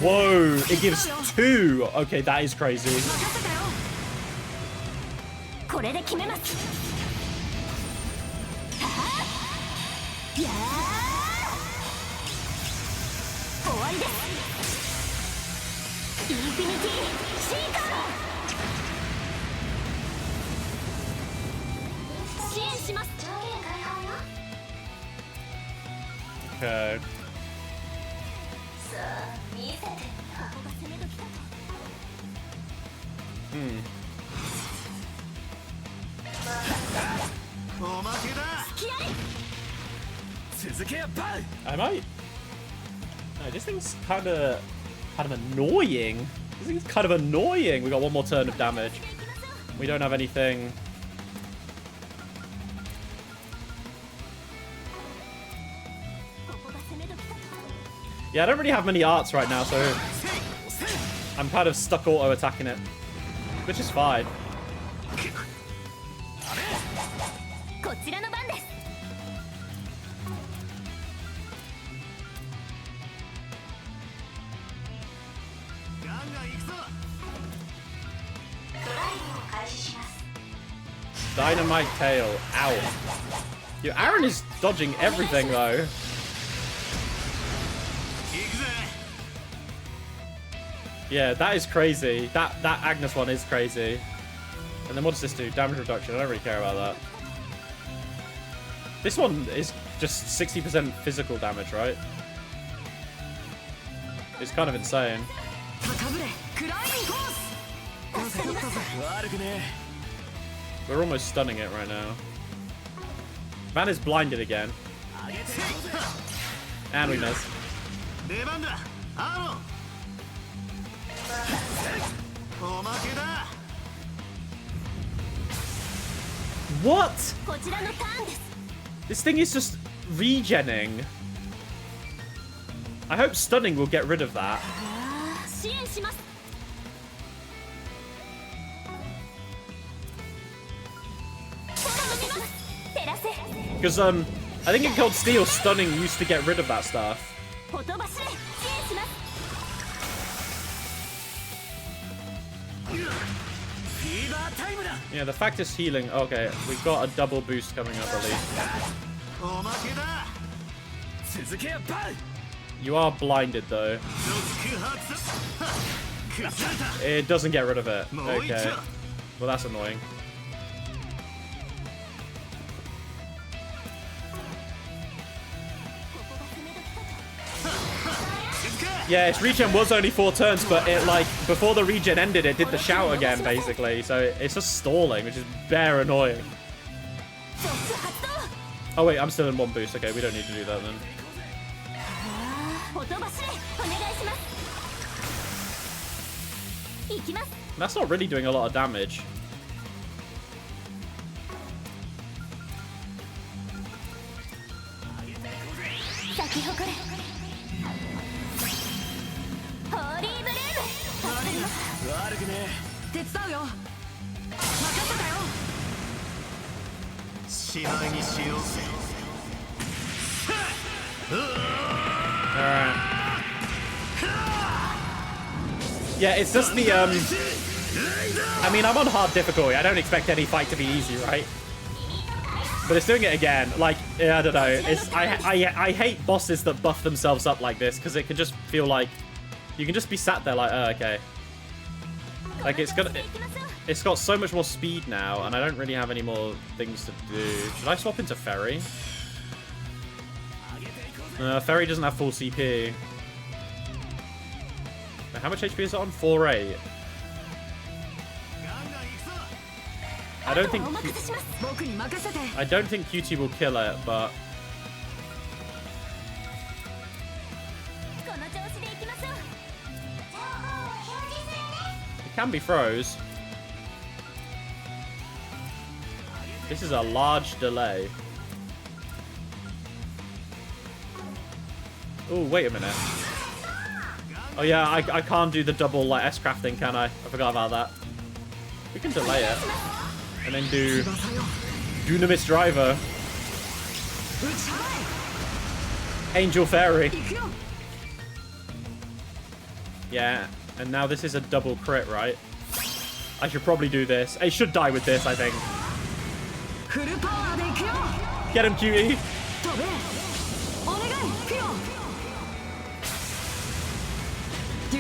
Whoa, it gives 2. Okay, that is crazy. Okay. I might. No, this thing's kind of annoying. This thing's kind of annoying. We got one more turn of damage. We don't have anything. Yeah, I don't really have many arts right now, so I'm kind of stuck auto attacking it, which is fine. Dynamite tail. Ow. Yo, Aaron is dodging everything though. Yeah, that is crazy. That Agnes one is crazy. And then what does this do? Damage reduction. I don't really care about that. This one is just 60% physical damage, right? It's kind of insane. We're almost stunning it right now. Man is blinded again. And we miss. What? This thing is just regenning. I hope stunning will get rid of that. Because I think in Cold Steel, stunning used to get rid of that stuff. Yeah, the fact is healing. Okay, we've got a double boost coming up at least. You are blinded though. It doesn't get rid of it. Okay. Well, that's annoying. Yeah, its regen was only 4 turns, but it, like, before the regen ended, it did the shout again, basically. So it's just stalling, which is bare annoying. Oh, wait, I'm still in 1 boost. Okay, we don't need to do that then. That's not really doing a lot of damage. Alright. Yeah, it's just the, I mean, I'm on hard difficulty. I don't expect any fight to be easy, right? But it's doing it again. Like, yeah, I don't know. It's I hate bosses that buff themselves up like this, because it can just feel like you can just be sat there like, oh, okay. Like, it's got so much more speed now, and I don't really have any more things to do. Should I swap into Ferry? Ferry doesn't have full CP. How much HP is it on? 4-8. I don't think QT will kill it, but it can be froze. This is a large delay. Oh, wait a minute. Oh yeah, I can't do the double like S-craft thing, can I? I forgot about that. We can delay it. And then do Dunamis Driver. Angel Fairy. Yeah, and now this is a double crit, right? I should probably do this. I should die with this, I think. Get him, cutie.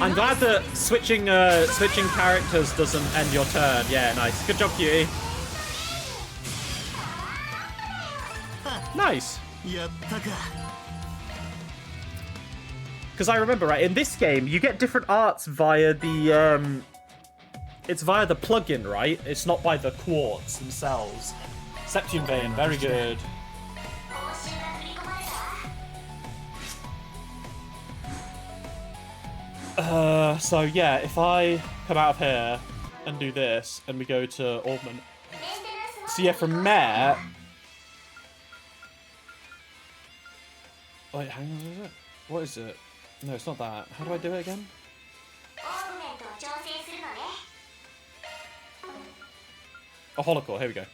I'm glad that switching characters doesn't end your turn. Yeah, nice. Good job, cutie. Nice. Because I remember, right, in this game, you get different arts via the, it's via the plugin, right? It's not by the quartz themselves. Septium Vein, very good. So yeah, if I come out of here and do this, and we go to Augment. So yeah, from Mare... Wait, hang on, is it? What is it? No, it's not that. How do I do it again? Oh, Holocore, here we go.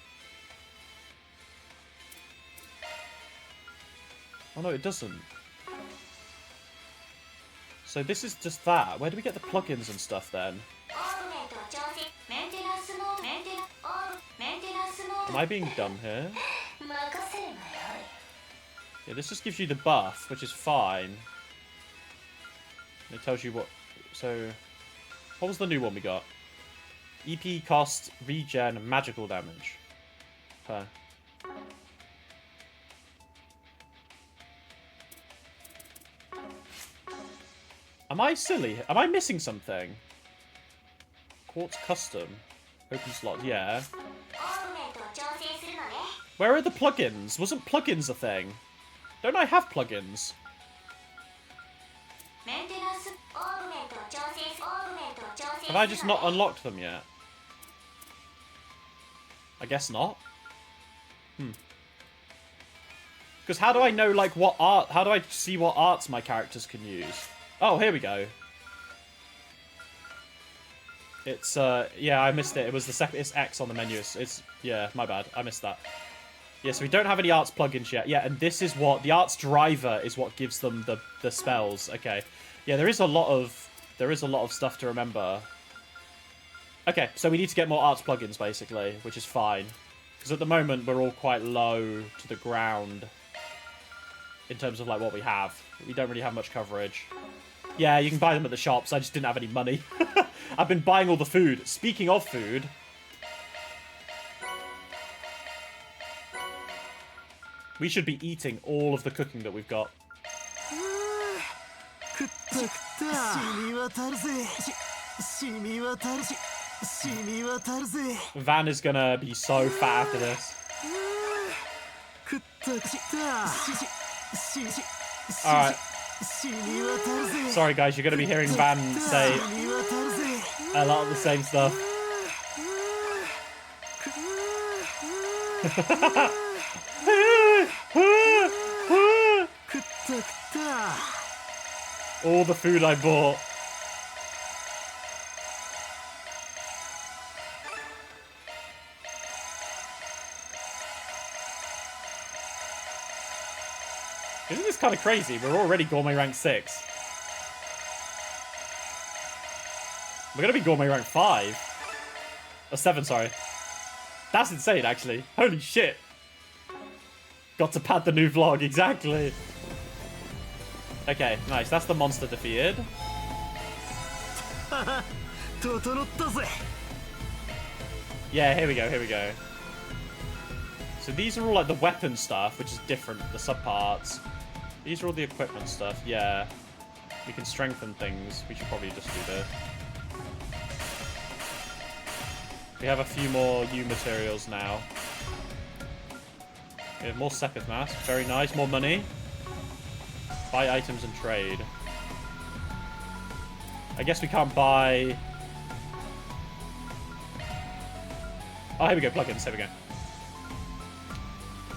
Oh no, it doesn't. So this is just that. Where do we get the plugins and stuff then? Am I being dumb here? Yeah, this just gives you the buff, which is fine. It tells you what... So... What was the new one we got? EP cost, regen, magical damage. Okay. Am I silly? Am I missing something? Quartz custom. Open slot, yeah. Where are the plugins? Wasn't plugins a thing? Don't I have plugins? Have I just not unlocked them yet? I guess not. Because how do I know, like, what art... How do I see what arts my characters can use? Oh, here we go. It's, yeah, I missed it. It was the second... It's X on the menu. It's... Yeah, my bad. I missed that. Yeah, so we don't have any arts plugins yet. Yeah, and this is what... The arts driver is what gives them the spells. Okay. Yeah, there is a lot of... There is a lot of stuff to remember. Okay, so we need to get more arts plugins, basically, which is fine. Because at the moment, we're all quite low to the ground in terms of, like, what we have. We don't really have much coverage. Yeah, you can buy them at the shops. I just didn't have any money. I've been buying all the food. Speaking of food... We should be eating all of the cooking that we've got. Van is gonna be so fat after this. Alright. Sorry guys, you're gonna be hearing Van say a lot of the same stuff. All the food I bought. Isn't this kind of crazy? We're already gourmet rank 6. We're gonna be gourmet rank 5. Or 7, sorry. That's insane, actually. Holy shit. Got to pad the new vlog, exactly. Okay, nice. That's the monster defeated. Yeah, here we go, here we go. So these are all like the weapon stuff, which is different, the subparts. These are all the equipment stuff, yeah. We can strengthen things. We should probably just do this. We have a few more new materials now. We have more Sepith Mask, very nice. More money. Buy items and trade. I guess we can't buy... Oh, here we go, plugins, here we go.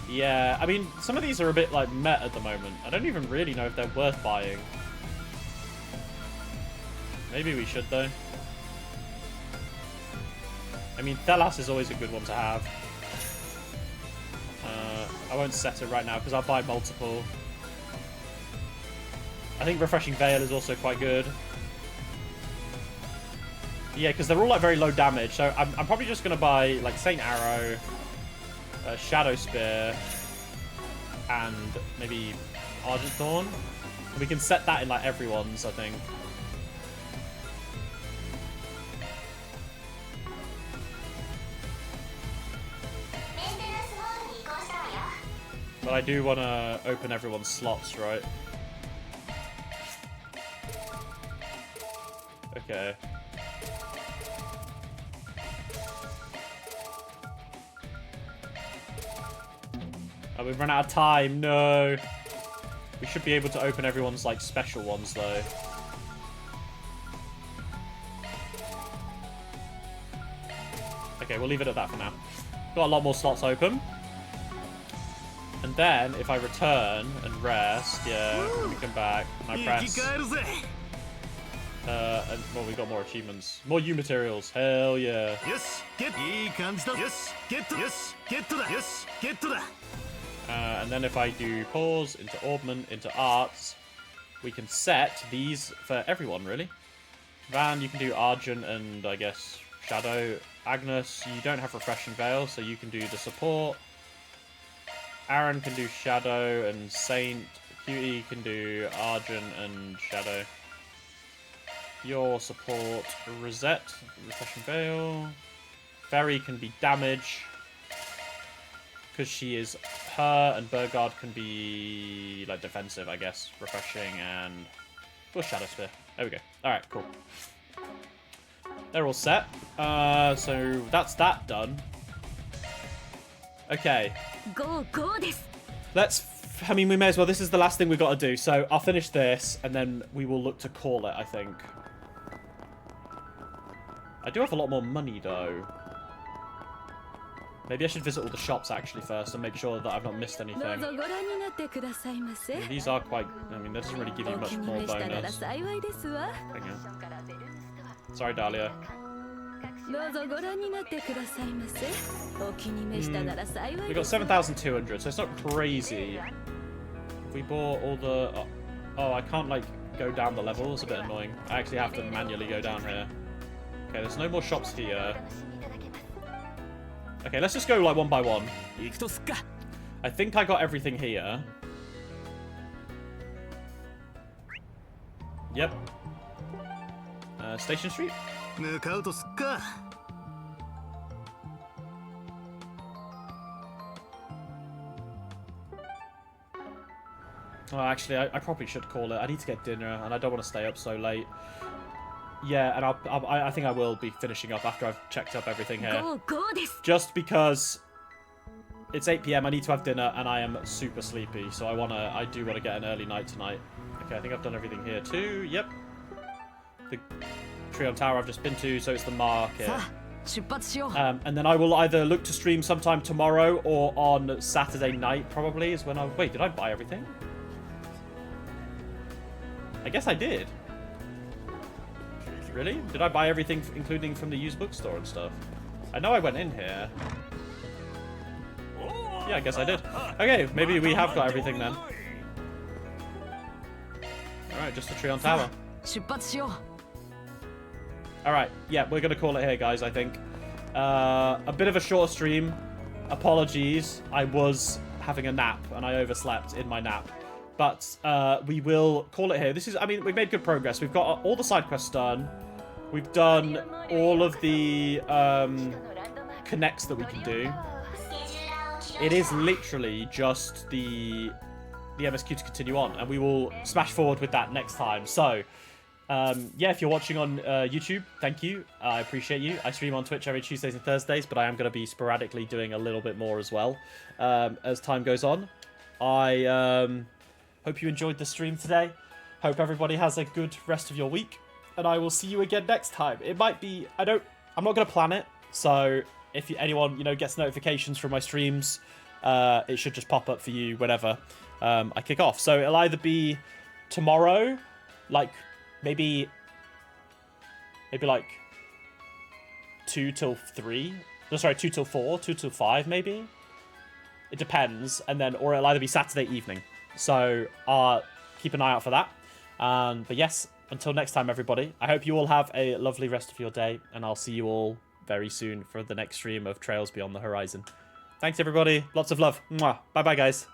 Yeah, I mean, some of these are a bit, like, meh at the moment. I don't even really know if they're worth buying. Maybe we should, though. I mean, Thelas is always a good one to have. I won't set it right now, because I'll buy multiple. I think Refreshing Veil is also quite good. Yeah, because they're all, like, very low damage. So I'm probably just going to buy, like, Saint Arrow, Shadow Spear, and maybe Argent Thorn. And we can set that in, like, everyone's, I think. But I do want to open everyone's slots, right? Okay. Oh, we've run out of time. No. We should be able to open everyone's, like, special ones, though. Okay, we'll leave it at that for now. Got a lot more slots open. And then, if I return and rest, yeah, when we come back, and I press... and, well, we got more achievements. More U materials. Hell yeah. And then if I do pause, into augment, into arts, we can set these for everyone, really. Van, you can do Argent and, I guess, Shadow. Agnes, you don't have Refreshing Veil, so you can do the support. Aaron can do Shadow, and Saint. Cutie can do Argent and Shadow. Your support reset, refreshing veil. Berry can be damage because she is her, and Burgard can be like defensive, I guess. Refreshing and Shadow Spear. There we go. All right, cool. They're all set. So that's that done. Okay. Goです Let's. I mean, we may as well. This is the last thing we've got to do. So I'll finish this, and then we will look to call it, I think. I do have a lot more money, though. Maybe I should visit all the shops, actually, first, and make sure that I've not missed anything. I mean, these are quite... I mean, that doesn't really give you much more bonus. Hang on. Sorry, Dahlia. We got 7,200, so it's not crazy. If we bought all the... Oh, I can't, like, go down the level. It's a bit annoying. I actually have to manually go down here. Okay, there's no more shops here. Okay, let's just go, like, one by one. I think I got everything here. Yep. Station Street? Oh, actually, I probably should call it. I need to get dinner, and I don't want to stay up so late. Yeah, and I think I will be finishing up after I've checked up everything here. Just because it's 8 PM, I need to have dinner, and I am super sleepy, so I do want to get an early night tonight. Okay, I think I've done everything here too. Yep. The Trion Tower I've just been to, so it's the market. And then I will either look to stream sometime tomorrow or on Saturday night, probably, is when I... Wait, did I buy everything? I guess I did. Really? Did I buy everything, including from the used bookstore and stuff? I know I went in here. Yeah, I guess I did. Okay, maybe we have got everything then. Alright, just the Trion Tower. Alright, yeah, we're going to call it here, guys, I think. A bit of a short stream. Apologies. I was having a nap, and I overslept in my nap. But we will call it here. This is, I mean, we've made good progress. We've got all the side quests done. We've done all of the connects that we can do. It is literally just the MSQ to continue on, and we will smash forward with that next time. So, yeah, if you're watching on YouTube, thank you. I appreciate you. I stream on Twitch every Tuesdays and Thursdays, but I am going to be sporadically doing a little bit more as well as time goes on. I hope you enjoyed the stream today. Hope everybody has a good rest of your week, and I will see you again next time. It might be... I'm not going to plan it, so if anyone, gets notifications from my streams, it should just pop up for you whenever I kick off. So it'll either be tomorrow, like maybe like 2 till 3. No, sorry, 2 till 4, 2 till 5 maybe. It depends, and then or it'll either be Saturday evening. So keep an eye out for that. But yes, until next time, everybody, I hope you all have a lovely rest of your day, and I'll see you all very soon for the next stream of Trails Beyond the Horizon. Thanks, everybody. Lots of love. Mwah. Bye-bye, guys.